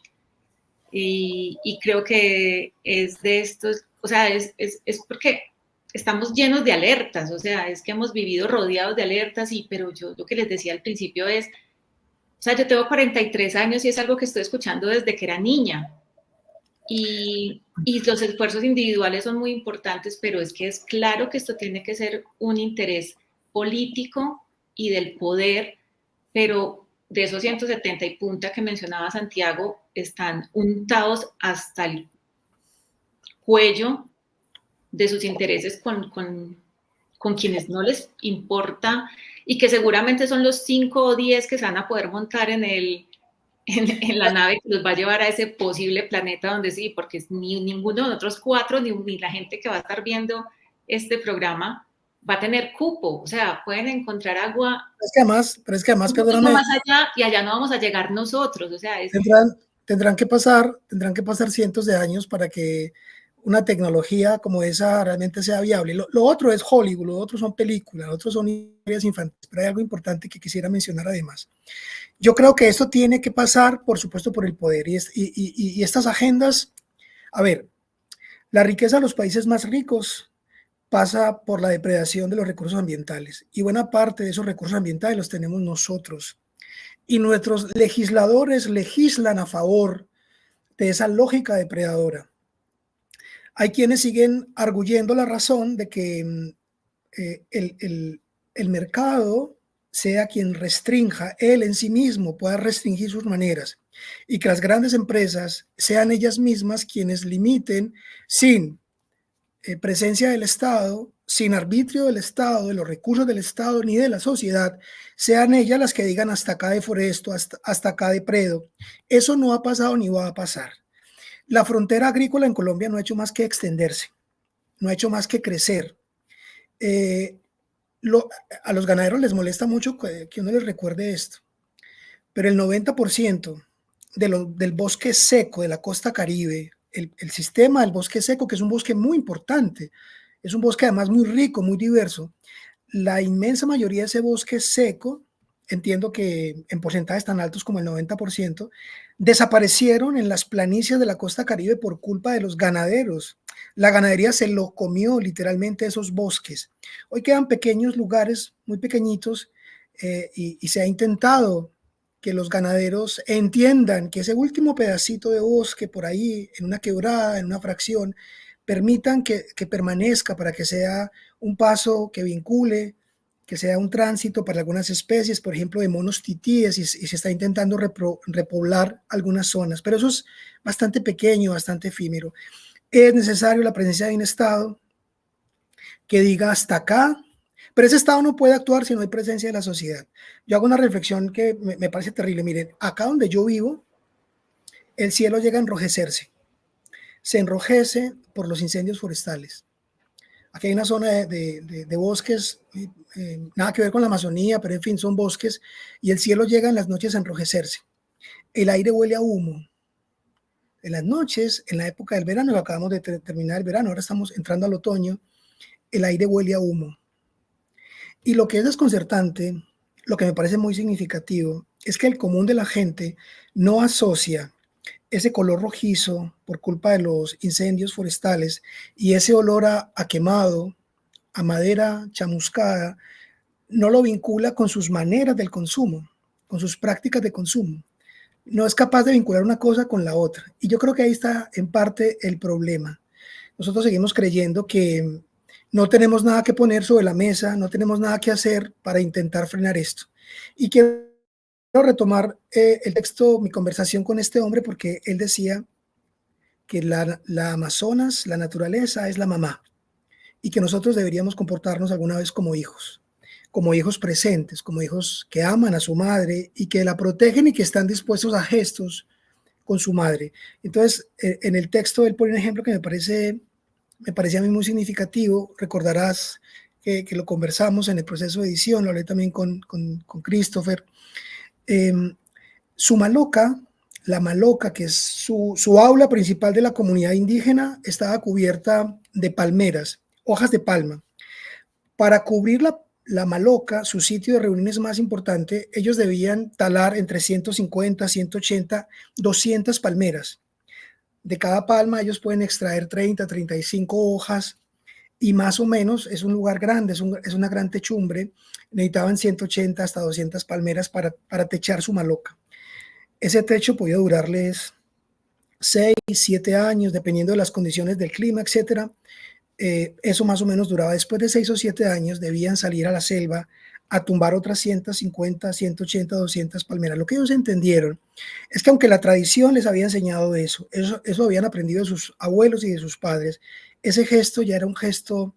S2: y creo que es de estos, o sea, es porque estamos llenos de alertas, o sea, es que hemos vivido rodeados de alertas, pero yo lo que les decía al principio es, o sea, yo tengo 43 años y es algo que estoy escuchando desde que era niña. Y los esfuerzos individuales son muy importantes, pero es que es claro que esto tiene que ser un interés político y del poder, pero de esos 170 y punta que mencionaba Santiago, están untados hasta el cuello de sus intereses con quienes no les importa y que seguramente son los 5 o 10 que se van a poder montar en la nave que los va a llevar a ese posible planeta donde sí, porque ni ninguno de nosotros 4, ni la gente que va a estar viendo este programa va a tener cupo, o sea, pueden encontrar agua.
S1: Pero es que además,
S2: un poquito
S1: perdóname.
S2: Más allá, y allá no vamos a llegar nosotros, o sea,
S1: tendrán que pasar cientos de años para que una tecnología como esa realmente sea viable. Lo otro es Hollywood, lo otro son películas, lo otro son historias infantiles, pero hay algo importante que quisiera mencionar además. Yo creo que esto tiene que pasar, por supuesto, por el poder y estas agendas. A ver, la riqueza de los países más ricos pasa por la depredación de los recursos ambientales y buena parte de esos recursos ambientales los tenemos nosotros. Y nuestros legisladores legislan a favor de esa lógica depredadora. Hay quienes siguen arguyendo la razón de que el mercado sea quien restrinja, él en sí mismo pueda restringir sus maneras y que las grandes empresas sean ellas mismas quienes limiten sin presencia del Estado, sin arbitrio del Estado, de los recursos del Estado ni de la sociedad, sean ellas las que digan hasta acá deforesto, hasta acá depredo. Eso no ha pasado ni va a pasar. La frontera agrícola en Colombia no ha hecho más que extenderse, no ha hecho más que crecer. A los ganaderos les molesta mucho que uno les recuerde esto, pero el 90% del bosque seco de la costa Caribe, el sistema del bosque seco, que es un bosque muy importante, es un bosque además muy rico, muy diverso, la inmensa mayoría de ese bosque seco, entiendo que en porcentajes tan altos como el 90%, desaparecieron en las planicies de la costa Caribe por culpa de los ganaderos. La ganadería se lo comió literalmente esos bosques. Hoy quedan pequeños lugares, muy pequeñitos, y se ha intentado que los ganaderos entiendan que ese último pedacito de bosque por ahí, en una quebrada, en una fracción, permitan que permanezca para que sea un paso que vincule, que sea un tránsito para algunas especies, por ejemplo, de monos titíes, y se está intentando repoblar algunas zonas, pero eso es bastante pequeño, bastante efímero. Es necesario la presencia de un Estado que diga hasta acá, pero ese Estado no puede actuar si no hay presencia de la sociedad. Yo hago una reflexión que me parece terrible. Miren, acá donde yo vivo, el cielo llega a enrojecerse. Se enrojece por los incendios forestales. Aquí hay una zona de bosques, nada que ver con la Amazonía, pero en fin, son bosques, y el cielo llega en las noches a enrojecerse. El aire huele a humo. En las noches, en la época del verano, acabamos de terminar el verano, ahora estamos entrando al otoño, el aire huele a humo. Y lo que es desconcertante, lo que me parece muy significativo, es que el común de la gente no asocia ese color rojizo por culpa de los incendios forestales y ese olor a quemado, a madera chamuscada, no lo vincula con sus maneras del consumo, con sus prácticas de consumo. No es capaz de vincular una cosa con la otra. Y yo creo que ahí está en parte el problema. Nosotros seguimos creyendo que no tenemos nada que poner sobre la mesa, no tenemos nada que hacer para intentar frenar esto. Y quiero retomar el texto, mi conversación con este hombre, porque él decía que la Amazonas, la naturaleza, es la mamá y que nosotros deberíamos comportarnos alguna vez como hijos presentes, como hijos que aman a su madre y que la protegen y que están dispuestos a gestos con su madre. Entonces, en el texto él pone un ejemplo que me parece a mí muy significativo. Recordarás que lo conversamos en el proceso de edición, lo hablé también con Christopher. Su maloca, la maloca, que es su aula principal de la comunidad indígena, estaba cubierta de palmeras, hojas de palma. Para cubrir la maloca, su sitio de reuniones más importante, ellos debían talar entre 150, 180, 200 palmeras. De cada palma ellos pueden extraer 30, 35 hojas y más o menos es un lugar grande, es una gran techumbre. Necesitaban 180 hasta 200 palmeras para techar su maloca. Ese techo podía durarles 6, 7 años, dependiendo de las condiciones del clima, etcétera. Eso más o menos duraba. Después de 6 o 7 años debían salir a la selva a tumbar otras 150, 180, 200 palmeras. Lo que ellos entendieron es que aunque la tradición les había enseñado eso habían aprendido de sus abuelos y de sus padres, ese gesto ya era un gesto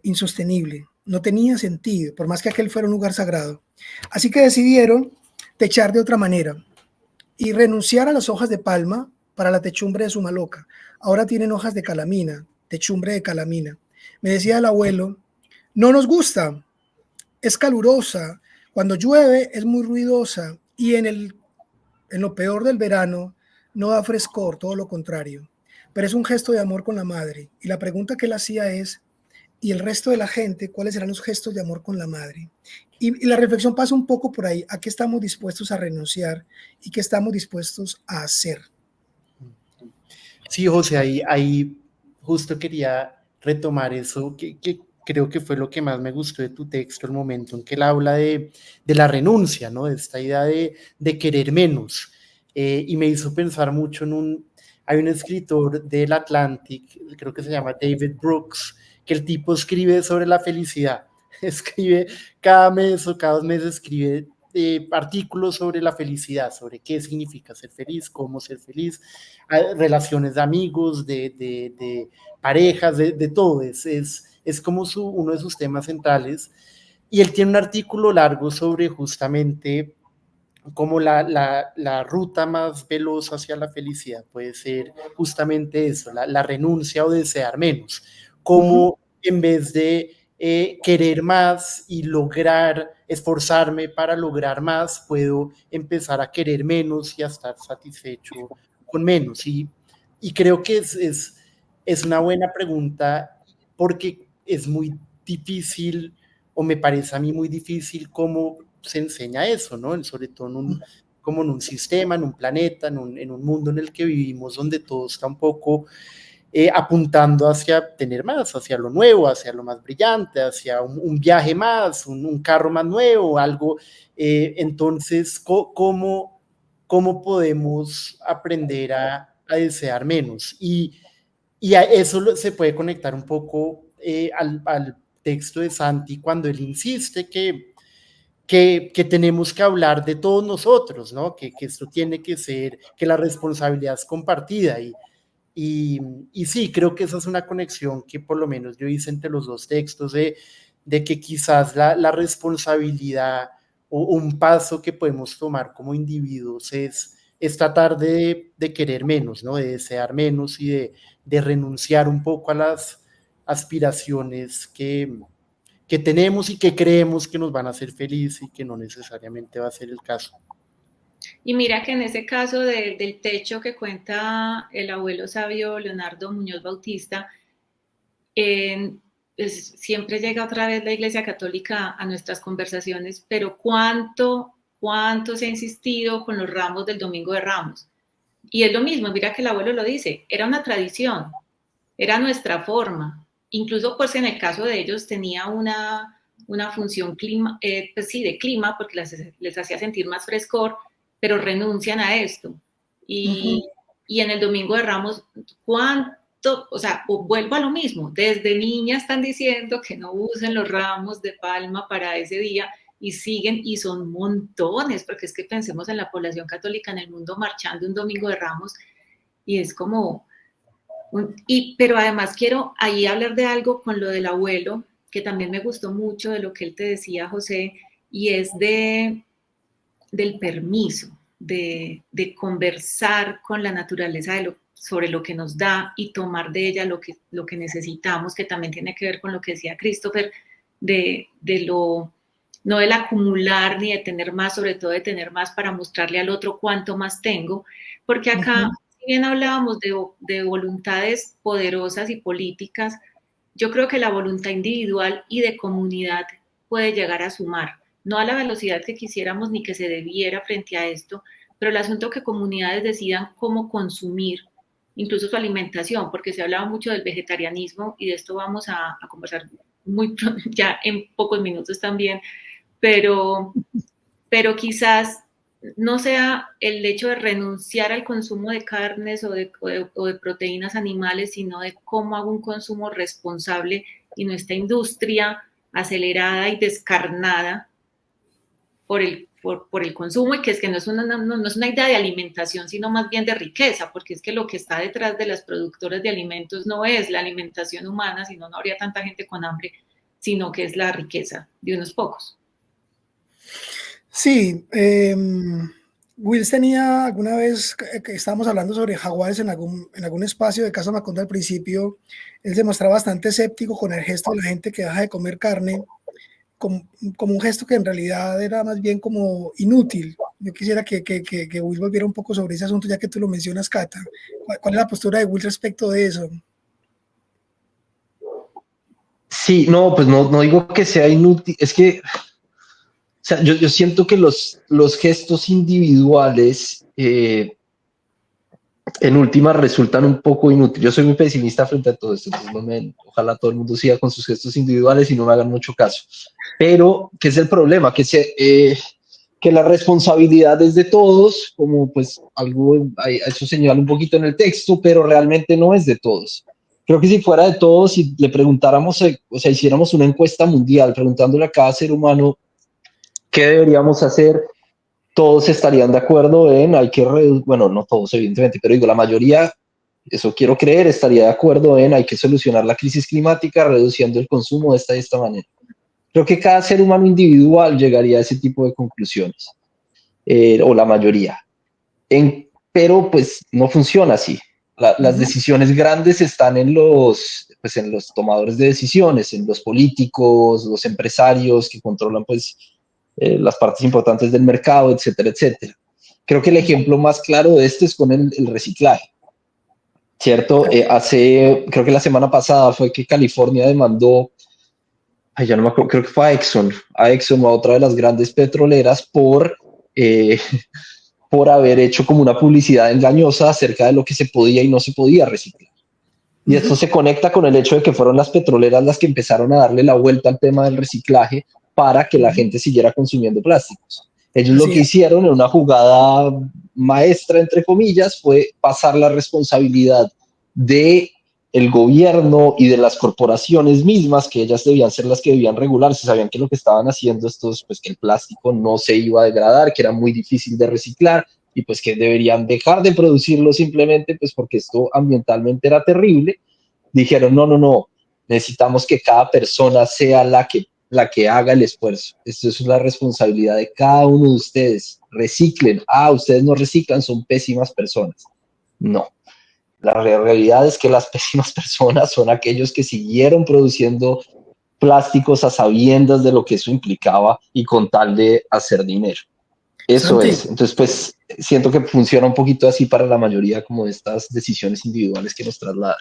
S1: insostenible, no tenía sentido, por más que aquel fuera un lugar sagrado. Así que decidieron techar de otra manera y renunciar a las hojas de palma para la techumbre de su maloca. Ahora tienen hojas de calamina, techumbre de calamina. Me decía el abuelo, no nos gusta, es calurosa, cuando llueve es muy ruidosa y en lo peor del verano no da frescor, todo lo contrario. Pero es un gesto de amor con la madre. Y la pregunta que él hacía es, ¿y el resto de la gente cuáles serán los gestos de amor con la madre? Y la reflexión pasa un poco por ahí, ¿a qué estamos dispuestos a renunciar y qué estamos dispuestos a hacer?
S4: Sí, José, ahí justo quería retomar eso, que creo que fue lo que más me gustó de tu texto, el momento en que él habla de la renuncia, ¿no? De esta idea de querer menos. Y me hizo pensar mucho hay un escritor del Atlantic, creo que se llama David Brooks, que el tipo escribe sobre la felicidad. Escribe cada mes o cada 2 meses, escribe artículos sobre la felicidad, sobre qué significa ser feliz, cómo ser feliz, relaciones de amigos, de parejas, de todo. Es como uno de sus temas centrales. Y él tiene un artículo largo sobre justamente cómo la ruta más veloz hacia la felicidad puede ser justamente eso, la renuncia o desear menos. Cómo en vez de querer más y esforzarme para lograr más, puedo empezar a querer menos y a estar satisfecho con menos. Y creo que es una buena pregunta porque es muy difícil, o me parece a mí muy difícil, cómo se enseña eso, ¿no? Sobre todo como en un sistema, en un planeta, en un mundo en el que vivimos, donde todo está un poco apuntando hacia tener más, hacia lo nuevo, hacia lo más brillante, hacia un viaje más, un carro más nuevo, algo. Entonces, ¿cómo podemos aprender a desear menos? Y a eso se puede conectar un poco al texto de Santi cuando él insiste que tenemos que hablar de todos nosotros, ¿no? Que esto tiene que ser, que la responsabilidad es compartida. Y sí, creo que esa es una conexión que por lo menos yo hice entre los dos textos de que quizás la responsabilidad o un paso que podemos tomar como individuos es tratar de querer menos, ¿no? De desear menos y de renunciar un poco a las aspiraciones que tenemos y que creemos que nos van a hacer felices y que no necesariamente va a ser el caso.
S2: Y mira que en ese caso del techo que cuenta el abuelo sabio Leonardo Muñoz Bautista, pues siempre llega otra vez la Iglesia Católica a nuestras conversaciones, pero cuánto se ha insistido con los ramos del Domingo de Ramos. Y es lo mismo, mira que el abuelo lo dice, era una tradición, era nuestra forma. Incluso pues en el caso de ellos tenía una función pues sí, de clima, porque les hacía sentir más frescor, pero renuncian a esto. Y en el Domingo de Ramos, o sea, vuelvo a lo mismo, desde niña están diciendo que no usen los ramos de palma para ese día y siguen, y son montones, porque es que pensemos en la población católica en el mundo marchando un Domingo de Ramos y es como... pero además quiero ahí hablar de algo con lo del abuelo, que también me gustó mucho de lo que él te decía, José, y es del permiso, de conversar con la naturaleza sobre lo que nos da y tomar de ella lo que necesitamos, que también tiene que ver con lo que decía Christopher, no del acumular ni de tener más, sobre todo de tener más para mostrarle al otro cuánto más tengo, porque acá, si bien hablábamos de voluntades poderosas y políticas, yo creo que la voluntad individual y de comunidad puede llegar a sumar, no a la velocidad que quisiéramos ni que se debiera frente a esto, pero el asunto que comunidades decidan cómo consumir, incluso su alimentación, porque se hablaba mucho del vegetarianismo y de esto vamos a conversar muy pronto, ya en pocos minutos también, pero quizás no sea el hecho de renunciar al consumo de carnes o de proteínas animales, sino de cómo hago un consumo responsable y no esta industria acelerada y descarnada por el consumo, y que es que no es una idea de alimentación, sino más bien de riqueza, porque es que lo que está detrás de las productoras de alimentos no es la alimentación humana, sino no habría tanta gente con hambre, sino que es la riqueza de unos pocos.
S1: Sí, Wills tenía alguna vez que estábamos hablando sobre jaguares en algún espacio de Casa Macondo al principio, él se mostraba bastante escéptico con el gesto de la gente que deja de comer carne, como un gesto que en realidad era más bien como inútil. Yo quisiera que Will volviera un poco sobre ese asunto, ya que tú lo mencionas, Cata. ¿Cuál es la postura de Will respecto de eso?
S3: Sí, no, pues no digo que sea inútil, es que, o sea, yo siento que los gestos individuales en última resultan un poco inútiles. Yo soy muy pesimista frente a todo esto, entonces ojalá todo el mundo siga con sus gestos individuales y no me hagan mucho caso. Pero, ¿qué es el problema? Que la responsabilidad es de todos, como pues eso señala un poquito en el texto, pero realmente no es de todos. Creo que si fuera de todos, si le preguntáramos, o sea, hiciéramos una encuesta mundial preguntándole a cada ser humano qué deberíamos hacer, todos estarían de acuerdo en hay que reducir, bueno, no todos evidentemente, pero digo, la mayoría, eso quiero creer, estaría de acuerdo en hay que solucionar la crisis climática reduciendo el consumo de esta manera. Creo que cada ser humano individual llegaría a ese tipo de conclusiones, o la mayoría. Pero pues no funciona así. Las decisiones grandes están en los tomadores de decisiones, en los políticos, los empresarios que controlan pues las partes importantes del mercado, etcétera, etcétera. Creo que el ejemplo más claro de esto es con el reciclaje, ¿cierto? Creo que la semana pasada fue que California demandó, ya no me acuerdo, creo que fue a Exxon o a otra de las grandes petroleras por haber hecho como una publicidad engañosa acerca de lo que se podía y no se podía reciclar. Y esto se conecta con el hecho de que fueron las petroleras las que empezaron a darle la vuelta al tema del reciclaje para que la gente siguiera consumiendo plásticos. Ellos lo que hicieron en una jugada maestra, entre comillas, fue pasar la responsabilidad de el gobierno y de las corporaciones mismas, que ellas debían ser las que debían regularse, sabían que lo que estaban haciendo estos, pues que el plástico no se iba a degradar, que era muy difícil de reciclar y pues que deberían dejar de producirlo simplemente pues porque esto ambientalmente era terrible. Dijeron, no, necesitamos que cada persona sea la que haga el esfuerzo. Esto es la responsabilidad de cada uno de ustedes. Reciclen. Ustedes no reciclan, son pésimas personas. No. La realidad es que las pésimas personas son aquellos que siguieron produciendo plásticos a sabiendas de lo que eso implicaba y con tal de hacer dinero. Eso
S1: Santi,
S3: es. Entonces, pues, siento que funciona un poquito así para la mayoría como de estas decisiones individuales que nos trasladan.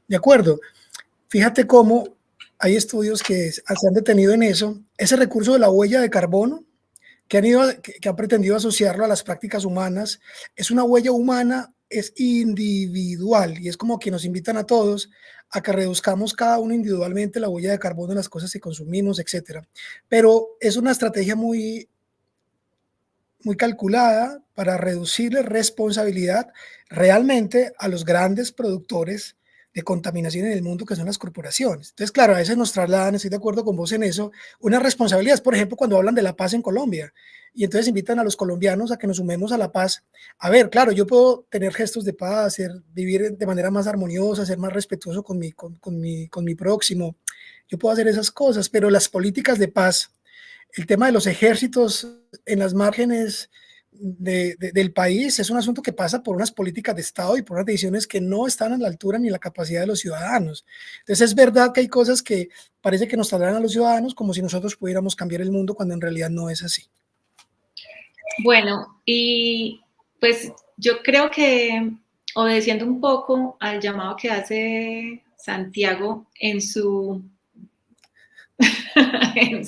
S1: de acuerdo. Fíjate cómo hay estudios que se han detenido en eso. Ese recurso de la huella de carbono que han pretendido asociarlo a las prácticas humanas, es una huella humana, es individual y es como que nos invitan a todos a que reduzcamos cada uno individualmente la huella de carbono en las cosas que consumimos, etcétera. Pero es una estrategia muy calculada para reducirle responsabilidad realmente a los grandes productores de contaminación en el mundo, que son las corporaciones. Entonces, claro, a veces nos trasladan, estoy de acuerdo con vos en eso, unas responsabilidades, por ejemplo, cuando hablan de la paz en Colombia, y entonces invitan a los colombianos a que nos sumemos a la paz. A ver, claro, yo puedo tener gestos de paz, vivir de manera más armoniosa, ser más respetuoso con mi próximo, yo puedo hacer esas cosas, pero las políticas de paz, el tema de los ejércitos en las márgenes del país es un asunto que pasa por unas políticas de Estado y por unas decisiones que no están a la altura ni la capacidad de los ciudadanos. Entonces es verdad que hay cosas que parece que nos trasladan a los ciudadanos como si nosotros pudiéramos cambiar el mundo cuando en realidad no es así.
S2: Bueno, y pues yo creo que obedeciendo un poco al llamado que hace Santiago en su en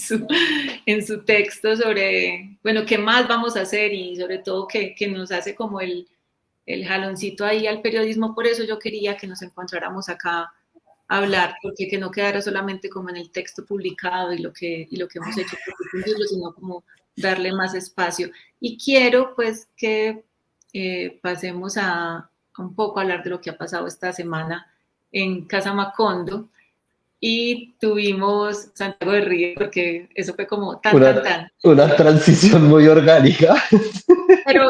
S2: su texto sobre, bueno, qué más vamos a hacer y sobre todo que nos hace como el jaloncito ahí al periodismo. Por eso yo quería que nos encontráramos acá a hablar, porque que no quedara solamente como en el texto publicado y lo que hemos hecho, sino como darle más espacio. Y quiero pues que pasemos a un poco a hablar de lo que ha pasado esta semana en Casa Macondo. y tuvimos Santiago de Río, porque eso fue como tan.
S3: Una transición muy orgánica.
S2: Pero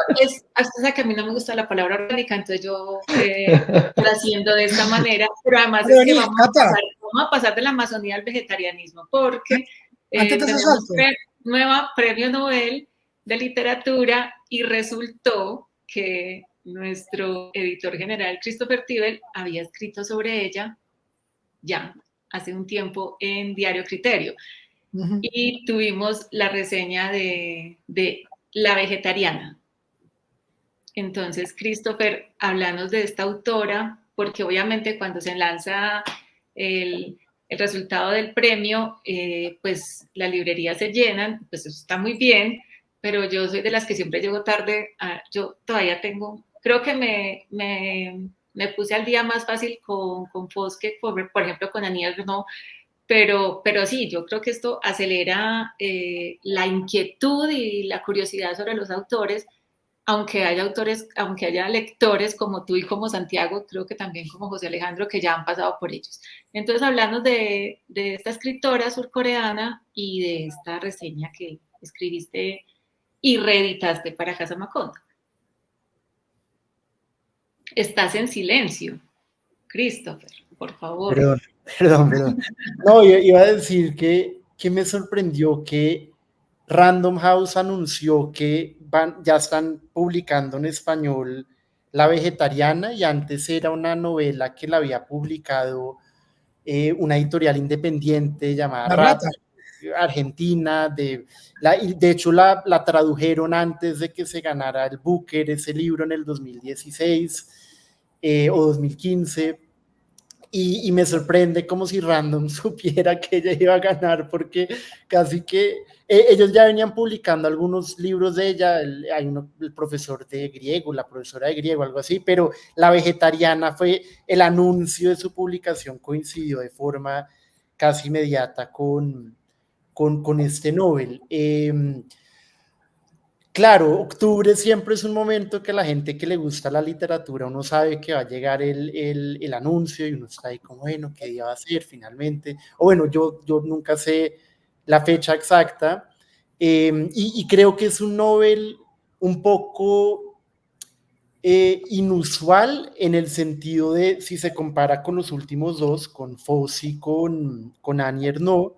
S2: hasta que a mí no me gusta la palabra orgánica, entonces yo lo haciendo de esta manera, pero además
S1: Pero
S2: es que
S1: vení, Cata,
S2: vamos a pasar de la Amazonía al vegetarianismo, porque
S1: antes de ese
S2: tenemos
S1: salto,
S2: nueva premio Nobel de literatura y resultó que nuestro editor general, Christopher Tibel, había escrito sobre ella ya hace un tiempo en Diario Criterio. Y tuvimos la reseña de La Vegetariana. Entonces, Christopher, háblanos de esta autora, porque obviamente cuando se lanza el resultado del premio, pues las librerías se llenan, pues eso está muy bien, pero yo soy de las que siempre llego tarde. Yo todavía tengo, creo que me puse al día más fácil con Fosque, por ejemplo, con Annie Ernaux, pero sí, yo creo que esto acelera la inquietud y la curiosidad sobre los autores, aunque haya lectores como tú y como Santiago, creo que también como José Alejandro, que ya han pasado por ellos. Entonces, hablando de esta escritora surcoreana y de esta reseña que escribiste y reeditaste para Casa Macondo. Estás en silencio, Christopher, por favor.
S4: Perdón. No, iba a decir que me sorprendió que Random House anunció que ya están publicando en español La Vegetariana, y antes era una novela que la había publicado una editorial independiente llamada
S1: La Rata,
S4: Argentina. De hecho la tradujeron antes de que se ganara el Booker, ese libro, en el 2016 o 2015. Y me sorprende como si Random supiera que ella iba a ganar, porque casi que ellos ya venían publicando algunos libros de ella. Hay el profesor de griego, la profesora de griego, algo así, pero La Vegetariana fue el anuncio de su publicación, coincidió de forma casi inmediata con este Nobel. Claro, octubre siempre es un momento que la gente que le gusta la literatura, uno sabe que va a llegar el anuncio y uno está ahí como, bueno, ¿qué día va a ser finalmente? O bueno, yo nunca sé la fecha exacta, y creo que es un Nobel un poco inusual en el sentido de, si se compara con los últimos dos, con Fosse y con Annie Ernaux.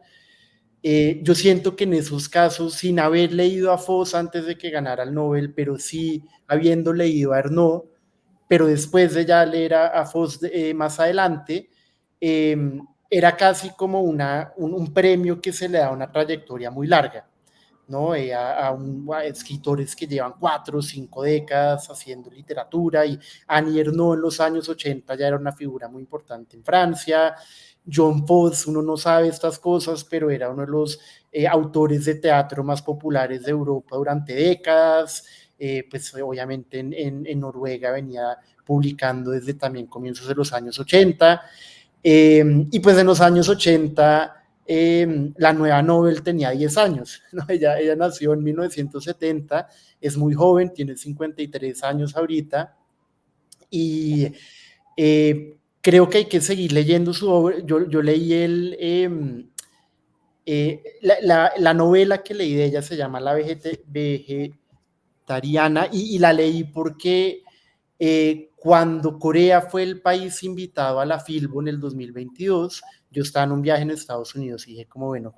S4: Yo siento que en esos casos, sin haber leído a Fosse antes de que ganara el Nobel, pero sí habiendo leído a Ernaux, pero después de ya leer a Fosse más adelante, era casi como un premio que se le da a una trayectoria muy larga, ¿no? A escritores que llevan 4 o 5 décadas haciendo literatura, y Annie Ernaux en los años 80 ya era una figura muy importante en Francia. John Fosse, uno no sabe estas cosas, pero era uno de los autores de teatro más populares de Europa durante décadas. Pues obviamente en Noruega venía publicando desde también comienzos de los años 80, y pues en los años 80 la nueva Nobel tenía 10 años, ¿no? Ella nació en 1970, es muy joven, tiene 53 años ahorita, y creo que hay que seguir leyendo su obra. Yo leí la novela que leí de ella, se llama La Vegetariana, y la leí porque cuando Corea fue el país invitado a la Filbo en el 2022, yo estaba en un viaje en Estados Unidos y dije como, bueno,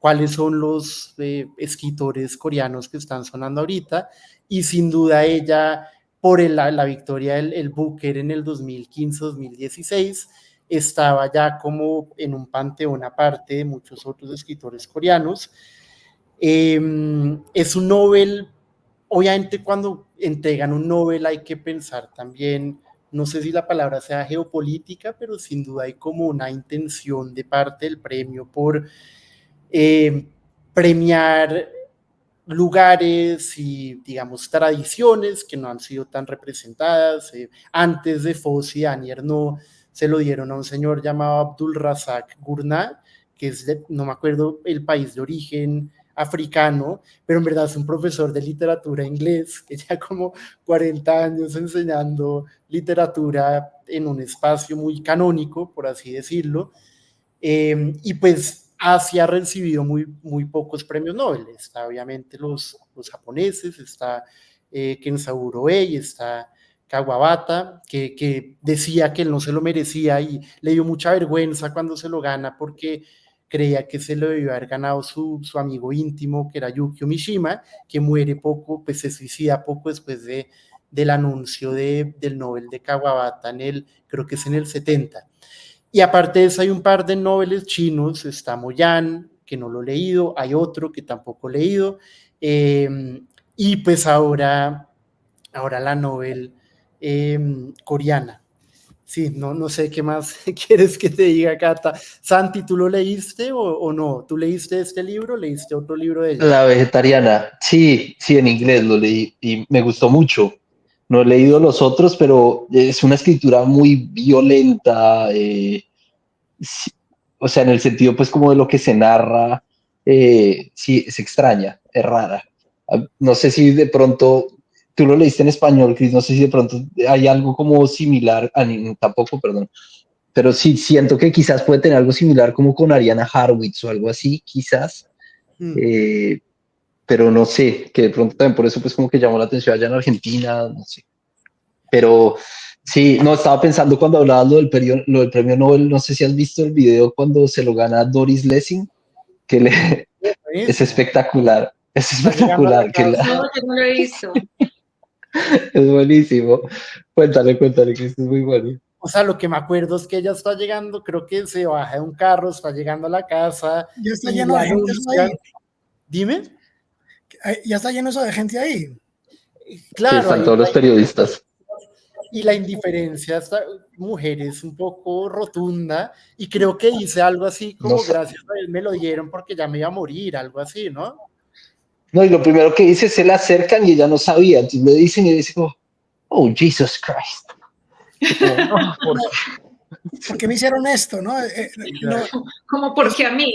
S4: ¿cuáles son los escritores coreanos que están sonando ahorita? Y sin duda ella, por la victoria del Booker en el 2015-2016, estaba ya como en un panteón aparte de muchos otros escritores coreanos. Es un Nobel, obviamente cuando entregan un Nobel hay que pensar también, no sé si la palabra sea geopolítica, pero sin duda hay como una intención de parte del premio por premiar lugares y, digamos, tradiciones que no han sido tan representadas. Antes de Fosse y Annie Ernaux se lo dieron a un señor llamado Abdul Razak Gurnah, que es no me acuerdo el país de origen africano, pero en verdad es un profesor de literatura inglés que ya como 40 años enseñando literatura en un espacio muy canónico, por así decirlo. Y pues Asia ha recibido muy pocos premios Nobel. Está obviamente los japoneses, está Kenzaburo Ei, está Kawabata, que decía que él no se lo merecía y le dio mucha vergüenza cuando se lo gana porque creía que se lo debió haber ganado su amigo íntimo, que era Yukio Mishima, que muere poco, pues se suicida poco después del anuncio del Nobel de Kawabata, creo que es en el 70. Y aparte de eso hay un par de noveles chinos, está Moyan, que no lo he leído, hay otro que tampoco he leído, y pues ahora la novel coreana. Sí, no sé qué más quieres que te diga, Cata. Santi, ¿tú lo leíste o no? ¿Tú leíste este libro? ¿Leíste otro libro de ella?
S3: La vegetariana, sí, en inglés lo leí y me gustó mucho. No he leído los otros, pero es una escritura muy violenta, sí, o sea, en el sentido pues como de lo que se narra, sí, es extraña, es rara. No sé si de pronto, tú lo leíste en español, Chris, no sé si de pronto hay algo como similar, tampoco, perdón, pero sí siento que quizás puede tener algo similar como con Ariana Harwitz o algo así, quizás. Eh, pero no sé, que de pronto también por eso pues como que llamó la atención allá en Argentina, no sé. Pero sí, no, estaba pensando cuando hablabas lo del premio Nobel, no sé si has visto el video cuando se lo gana Doris Lessing, es espectacular,
S4: Está llegando a la
S3: que
S4: casa.
S2: No, yo no lo he visto.
S3: es buenísimo. Cuéntale, que esto es muy bueno.
S4: O sea, lo que me acuerdo es que ella está llegando, creo que se baja de un carro, está llegando a la casa.
S1: Ya está
S4: y
S1: lleno
S4: la
S1: de gente eso ahí.
S4: Dime.
S1: Ya está lleno eso de gente ahí.
S4: Claro,
S3: Sí, están todos los periodistas.
S4: Y la indiferencia hasta mujeres un poco rotunda, y creo que dice algo así como, gracias a él me lo dieron porque ya me iba a morir, algo así, ¿no?
S3: No, y lo primero que dice, se le acercan y ella no sabía, entonces le dicen y dice como, oh, Jesus Christ. Como, oh,
S1: ¿Por qué me hicieron esto? ¿No?
S2: Como porque a mí.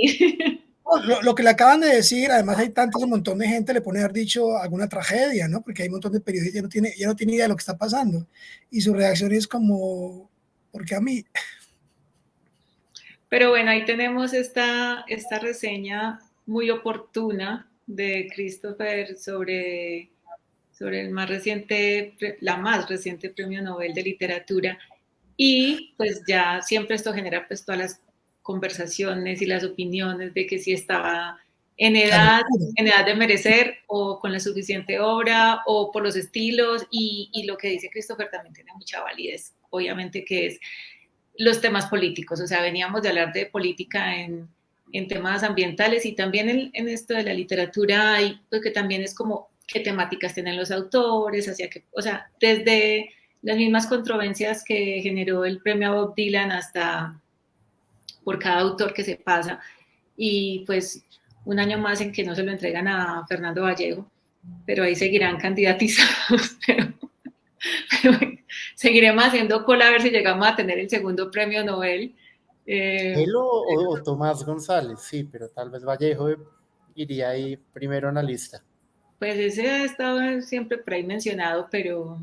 S1: Lo que le acaban de decir, además hay un montón de gente, le pone haber dicho alguna tragedia, ¿no? Porque hay un montón de periodistas, ya no tiene idea de lo que está pasando. Y su reacción es como, ¿por qué a mí?
S2: Pero bueno, ahí tenemos esta reseña muy oportuna de Christopher sobre el la más reciente premio Nobel de literatura. Y pues ya siempre esto genera pues todas las conversaciones y las opiniones de que si estaba en edad de merecer o con la suficiente obra o por los estilos, y lo que dice Christopher también tiene mucha validez, obviamente, que es los temas políticos. O sea, veníamos de hablar de política en temas ambientales, y también en esto de la literatura hay, pues, que también es como qué temáticas tienen los autores, o sea, desde las mismas controversias que generó el premio a Bob Dylan hasta por cada autor que se pasa, y pues un año más en que no se lo entregan a Fernando Vallejo, pero ahí seguirán candidatizados, pero seguiremos haciendo cola a ver si llegamos a tener el segundo premio Nobel.
S4: Él o Tomás González, sí, pero tal vez Vallejo iría ahí primero en la lista.
S2: Pues ese ha estado siempre por ahí mencionado, pero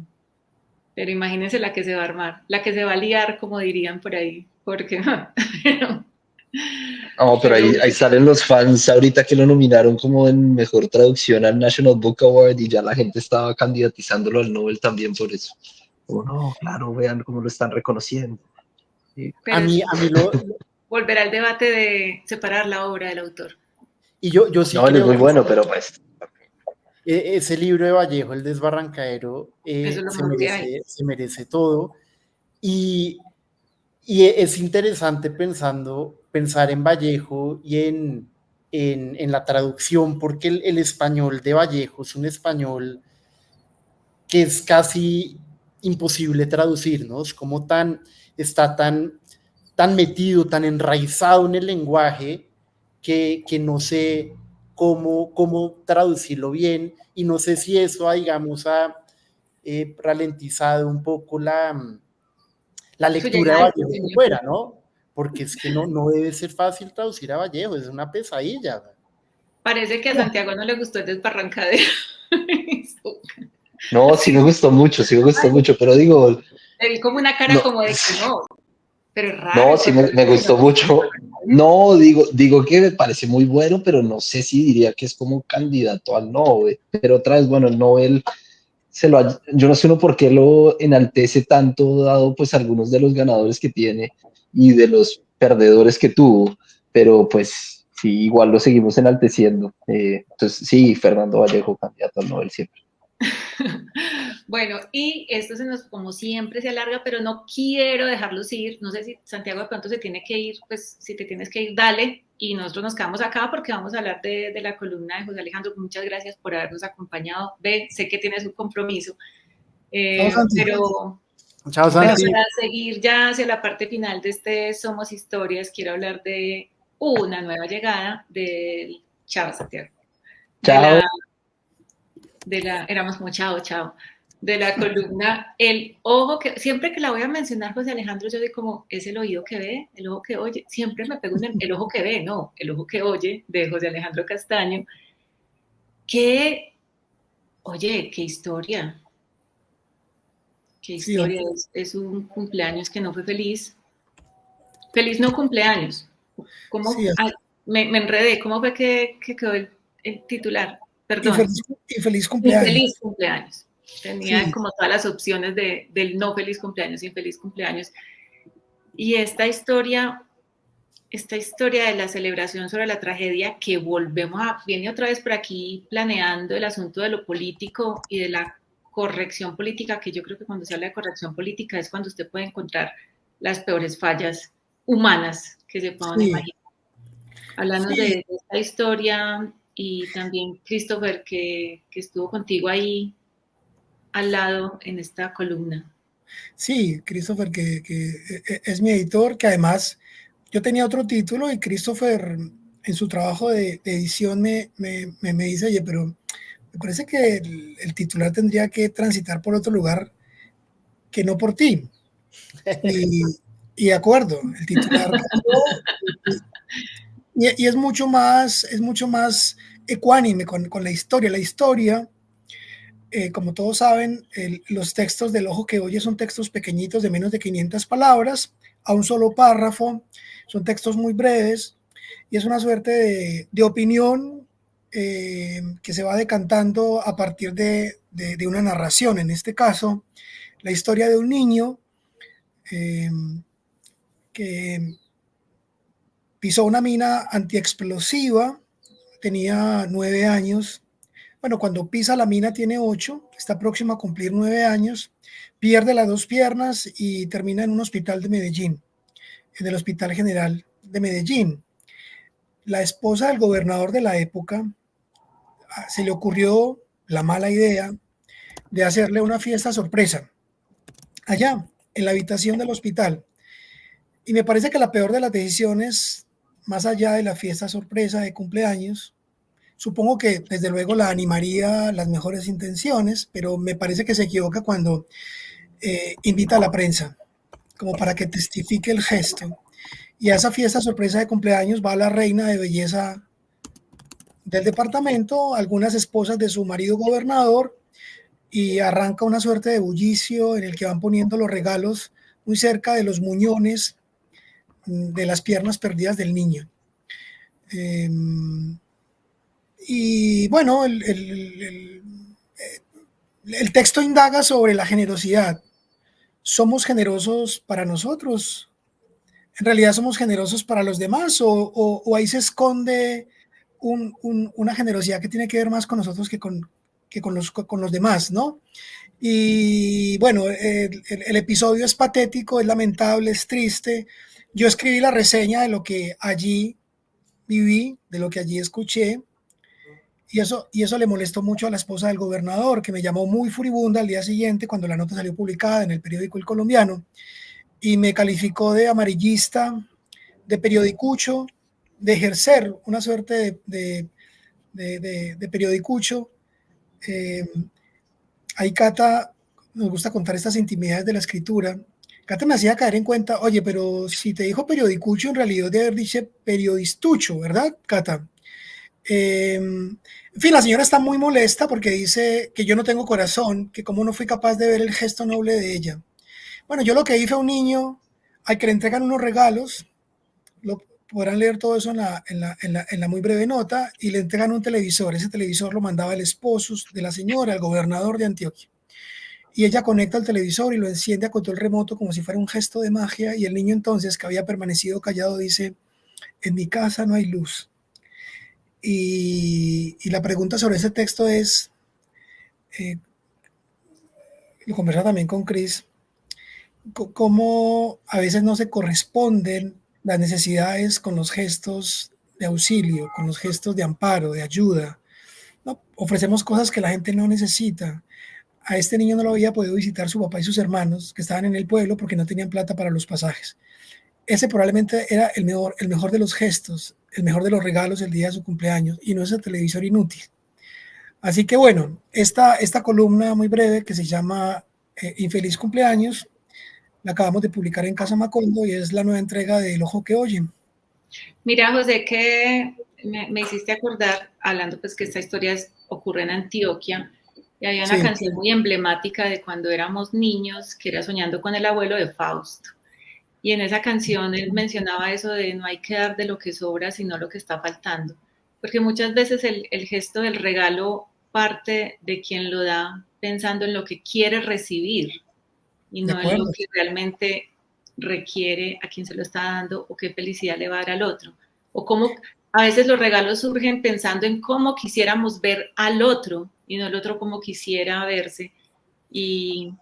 S2: imagínense la que se va a armar, la que se va a liar, como dirían por ahí, porque
S3: no, pero ahí salen los fans ahorita que lo nominaron como en mejor traducción al National Book Award y ya la gente estaba candidatizándolo al Nobel también por eso. Como, no, claro, vean cómo lo están reconociendo. Sí.
S4: A mí
S2: volverá al debate de separar la obra del autor.
S4: Y yo sí
S3: no, él es muy bueno, pero pues
S4: ese libro de Vallejo, El Desbarrancadero, se merece todo. Y es interesante pensar en Vallejo y en la traducción, porque el español de Vallejo es un español que es casi imposible traducir, ¿no? Es como está tan metido, tan enraizado en el lenguaje que no sé cómo traducirlo bien, y no sé si eso, digamos, ha ralentizado un poco la lectura de Vallejo fuera, ¿no? Porque es que no debe ser fácil traducir a Vallejo, es una pesadilla.
S2: Parece que a Santiago no le gustó el Desbarrancadero.
S3: No, sí me gustó mucho, pero digo...
S2: Él como una cara como de que no, pero es raro.
S3: No, sí me gustó mucho. No, digo que me parece muy bueno, pero no sé si diría que es como candidato al Nobel. Pero otra vez, bueno, el Nobel yo no sé uno por qué lo enaltece tanto, dado pues algunos de los ganadores que tiene y de los perdedores que tuvo, pero pues sí, igual lo seguimos enalteciendo. Entonces, sí, Fernando Vallejo, candidato al Nobel siempre.
S2: Bueno, y esto se nos, como siempre, se alarga, pero no quiero dejarlos ir. No sé si Santiago de pronto se tiene que ir, pues si te tienes que ir, dale. Y nosotros nos quedamos acá porque vamos a hablar de la columna de José Alejandro. Muchas gracias por habernos acompañado. Ve, sé que tienes un compromiso, pero
S4: Chao, Santi.
S2: para seguir ya hacia la parte final de este Somos Historias, quiero hablar de una nueva llegada del Chao, Santiago.
S3: Chao.
S2: Éramos como chao, chao, de la columna El Ojo que, siempre que la voy a mencionar, José Alejandro, yo digo como, es el oído que ve, el ojo que oye, siempre me pego en el ojo que ve, no, el ojo que oye, de José Alejandro Castaño, que, oye, qué historia,
S1: Sí,
S2: es un cumpleaños que no fue feliz, feliz no cumpleaños, ¿cómo?
S1: sí,
S2: Me enredé, ¿cómo fue que quedó el titular? Perdón.
S1: infeliz cumpleaños.
S2: Infeliz cumpleaños. Tenía
S1: Sí.
S2: como todas las opciones del no feliz cumpleaños, infeliz cumpleaños. Y esta historia de la celebración sobre la tragedia que viene otra vez por aquí planeando el asunto de lo político y de la corrección política, que yo creo que cuando se habla de corrección política es cuando usted puede encontrar las peores fallas humanas que se puedan imaginar. Háblanos de esta historia y también Christopher, que estuvo contigo ahí al lado en esta columna.
S1: Sí, Christopher, que es mi editor, que además yo tenía otro título y Christopher en su trabajo de edición me dice, oye, pero me parece que el titular tendría que transitar por otro lugar que no por ti. Y de acuerdo, el titular y es mucho más ecuánime con la historia. La historia, como todos saben, los textos del ojo que oye son textos pequeñitos de menos de 500 palabras, a un solo párrafo, son textos muy breves y es una suerte de opinión que se va decantando a partir de una narración. En este caso, la historia de un niño que pisó una mina antiexplosiva, tenía 9 años. Bueno, cuando pisa la mina tiene 8, está próximo a cumplir 9 años, pierde las 2 piernas y termina en un hospital de Medellín, en el Hospital General de Medellín. La esposa del gobernador de la época se le ocurrió la mala idea de hacerle una fiesta sorpresa allá, en la habitación del hospital. Y me parece que la peor de las decisiones, más allá de la fiesta sorpresa de cumpleaños, supongo que desde luego la animaría las mejores intenciones, pero me parece que se equivoca cuando invita a la prensa, como para que testifique el gesto. Y a esa fiesta sorpresa de cumpleaños va la reina de belleza del departamento, algunas esposas de su marido gobernador, y arranca una suerte de bullicio en el que van poniendo los regalos muy cerca de los muñones de las piernas perdidas del niño. Y bueno, el texto indaga sobre la generosidad. ¿Somos generosos para nosotros? ¿En realidad somos generosos para los demás? ¿O ahí se esconde una generosidad que tiene que ver más con nosotros que con los demás, ¿no? Y bueno, el episodio es patético, es lamentable, es triste. Yo escribí la reseña de lo que allí viví, de lo que allí escuché, y eso le molestó mucho a la esposa del gobernador, que me llamó muy furibunda al día siguiente cuando la nota salió publicada en el periódico El Colombiano, y me calificó de amarillista, de periodicucho, de ejercer una suerte de periodicucho. Ahí Cata nos gusta contar estas intimidades de la escritura. Cata me hacía caer en cuenta, oye, pero si te dijo periodicucho, en realidad debe haber dicho periodistucho, ¿verdad, Cata? En fin, la señora está muy molesta porque dice que yo no tengo corazón, que como no fui capaz de ver el gesto noble de ella. Bueno, yo lo que hice a un niño al que le entregan unos regalos, podrán leer todo eso en la muy breve nota, y le entregan un televisor. Ese televisor lo mandaba el esposo de la señora, el gobernador de Antioquia. Y ella conecta el televisor y lo enciende a control remoto como si fuera un gesto de magia, y el niño entonces, que había permanecido callado, dice: en mi casa no hay luz. Y la pregunta sobre ese texto es, lo conversa también con Chris, cómo a veces no se corresponden las necesidades con los gestos de auxilio, con los gestos de amparo, de ayuda, ¿no? Ofrecemos cosas que la gente no necesita. A este niño no lo había podido visitar su papá y sus hermanos, que estaban en el pueblo porque no tenían plata para los pasajes. Ese probablemente era el mejor de los gestos, el mejor de los regalos el día de su cumpleaños, y no ese televisor inútil. Así que bueno, esta columna muy breve que se llama Infeliz Cumpleaños, la acabamos de publicar en Casa Macondo y es la nueva entrega de El Ojo que Oye.
S2: Mira, José, que me hiciste acordar, hablando pues que esta historia ocurre en Antioquia, y había una canción muy emblemática de cuando éramos niños, que era Soñando con el abuelo, de Fausto. Y en esa canción él mencionaba eso de no hay que dar de lo que sobra, sino lo que está faltando. Porque muchas veces el gesto del regalo parte de quien lo da pensando en lo que quiere recibir y no en lo que realmente requiere a quien se lo está dando o qué felicidad le va a dar al otro. O cómo a veces los regalos surgen pensando en cómo quisiéramos ver al otro y no el otro cómo quisiera verse. Y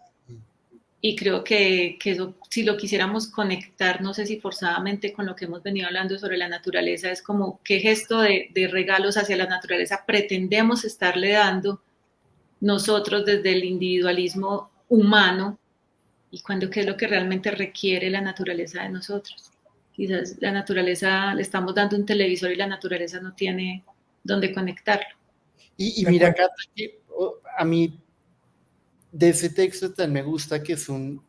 S2: creo que eso, si lo quisiéramos conectar, no sé si forzadamente con lo que hemos venido hablando sobre la naturaleza, es como qué gesto de regalos hacia la naturaleza pretendemos estarle dando nosotros desde el individualismo humano, y cuando qué es lo que realmente requiere la naturaleza de nosotros. Quizás la naturaleza, le estamos dando un televisor y la naturaleza no tiene dónde conectarlo.
S4: Y mira, Cata, que a mí de ese texto también me gusta que es un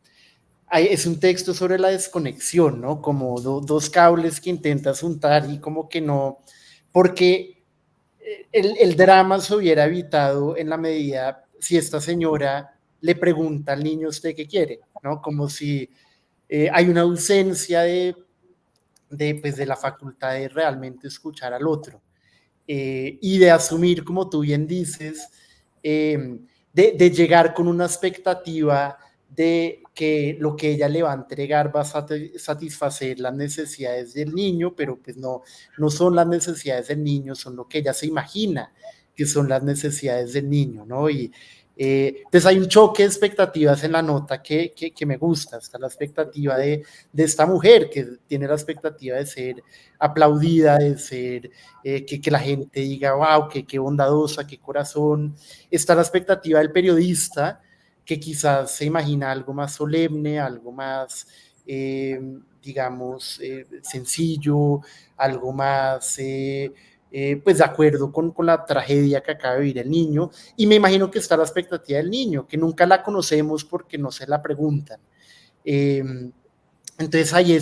S4: texto sobre la desconexión, ¿no? Como dos cables que intentas juntar y como que no, porque el drama se hubiera evitado en la medida si esta señora le pregunta al niño usted qué quiere, ¿no? Como si hay una ausencia pues de la facultad de realmente escuchar al otro y de asumir, como tú bien dices, de llegar con una expectativa de que lo que ella le va a entregar va a satisfacer las necesidades del niño, pero pues no son las necesidades del niño, son lo que ella se imagina que son las necesidades del niño, ¿no? Y entonces hay un choque de expectativas en la nota que me gusta. Está la expectativa de esta mujer que tiene la expectativa de ser aplaudida, de ser que la gente diga, wow, qué bondadosa, qué corazón. Está la expectativa del periodista que quizás se imagina algo más solemne, algo más, digamos, sencillo, algo más... pues de acuerdo con la tragedia que acaba de vivir el niño, y me imagino que está la expectativa del niño, que nunca la conocemos porque no se la preguntan. Entonces ahí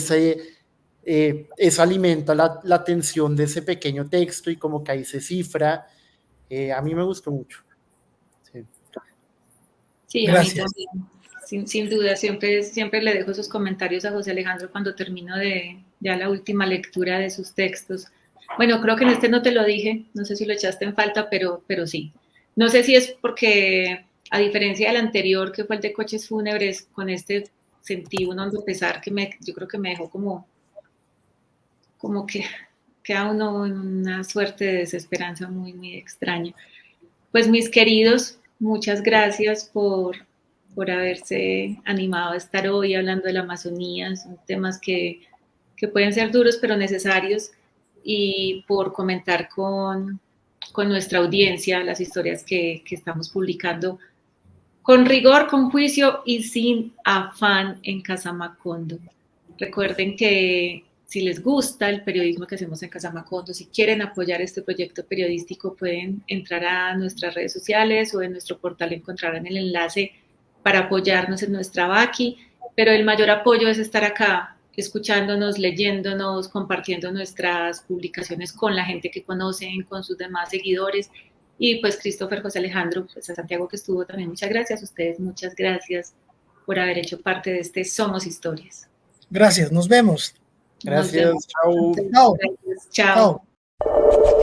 S4: eso alimenta la tensión de ese pequeño texto y como que ahí se cifra. A mí me gustó mucho.
S2: Sí, a mí también. Sin duda, siempre le dejo esos comentarios a José Alejandro cuando termino ya la última lectura de sus textos. Bueno, creo que en este no te lo dije, no sé si lo echaste en falta, pero sí. No sé si es porque, a diferencia del anterior, que fue el de Coches Fúnebres, con este sentí un hondo pesar que yo creo que me dejó como que queda uno en una suerte de desesperanza muy, muy extraña. Pues mis queridos, muchas gracias por haberse animado a estar hoy hablando de la Amazonía. Son temas que pueden ser duros pero necesarios, y por comentar con nuestra audiencia las historias que estamos publicando con rigor, con juicio y sin afán en Casa Macondo. Recuerden que si les gusta el periodismo que hacemos en Casa Macondo, si quieren apoyar este proyecto periodístico, pueden entrar a nuestras redes sociales o en nuestro portal encontrarán el enlace para apoyarnos en nuestra Baki, pero el mayor apoyo es estar acá, escuchándonos, leyéndonos, compartiendo nuestras publicaciones con la gente que conocen, con sus demás seguidores. Y pues Christopher, José Alejandro, pues a Santiago que estuvo también, muchas gracias. A ustedes, muchas gracias por haber hecho parte de este Somos Historias.
S1: Gracias, nos vemos.
S4: Gracias,
S2: Nos vemos.
S4: chao.
S2: Gracias, chao.
S1: Chao.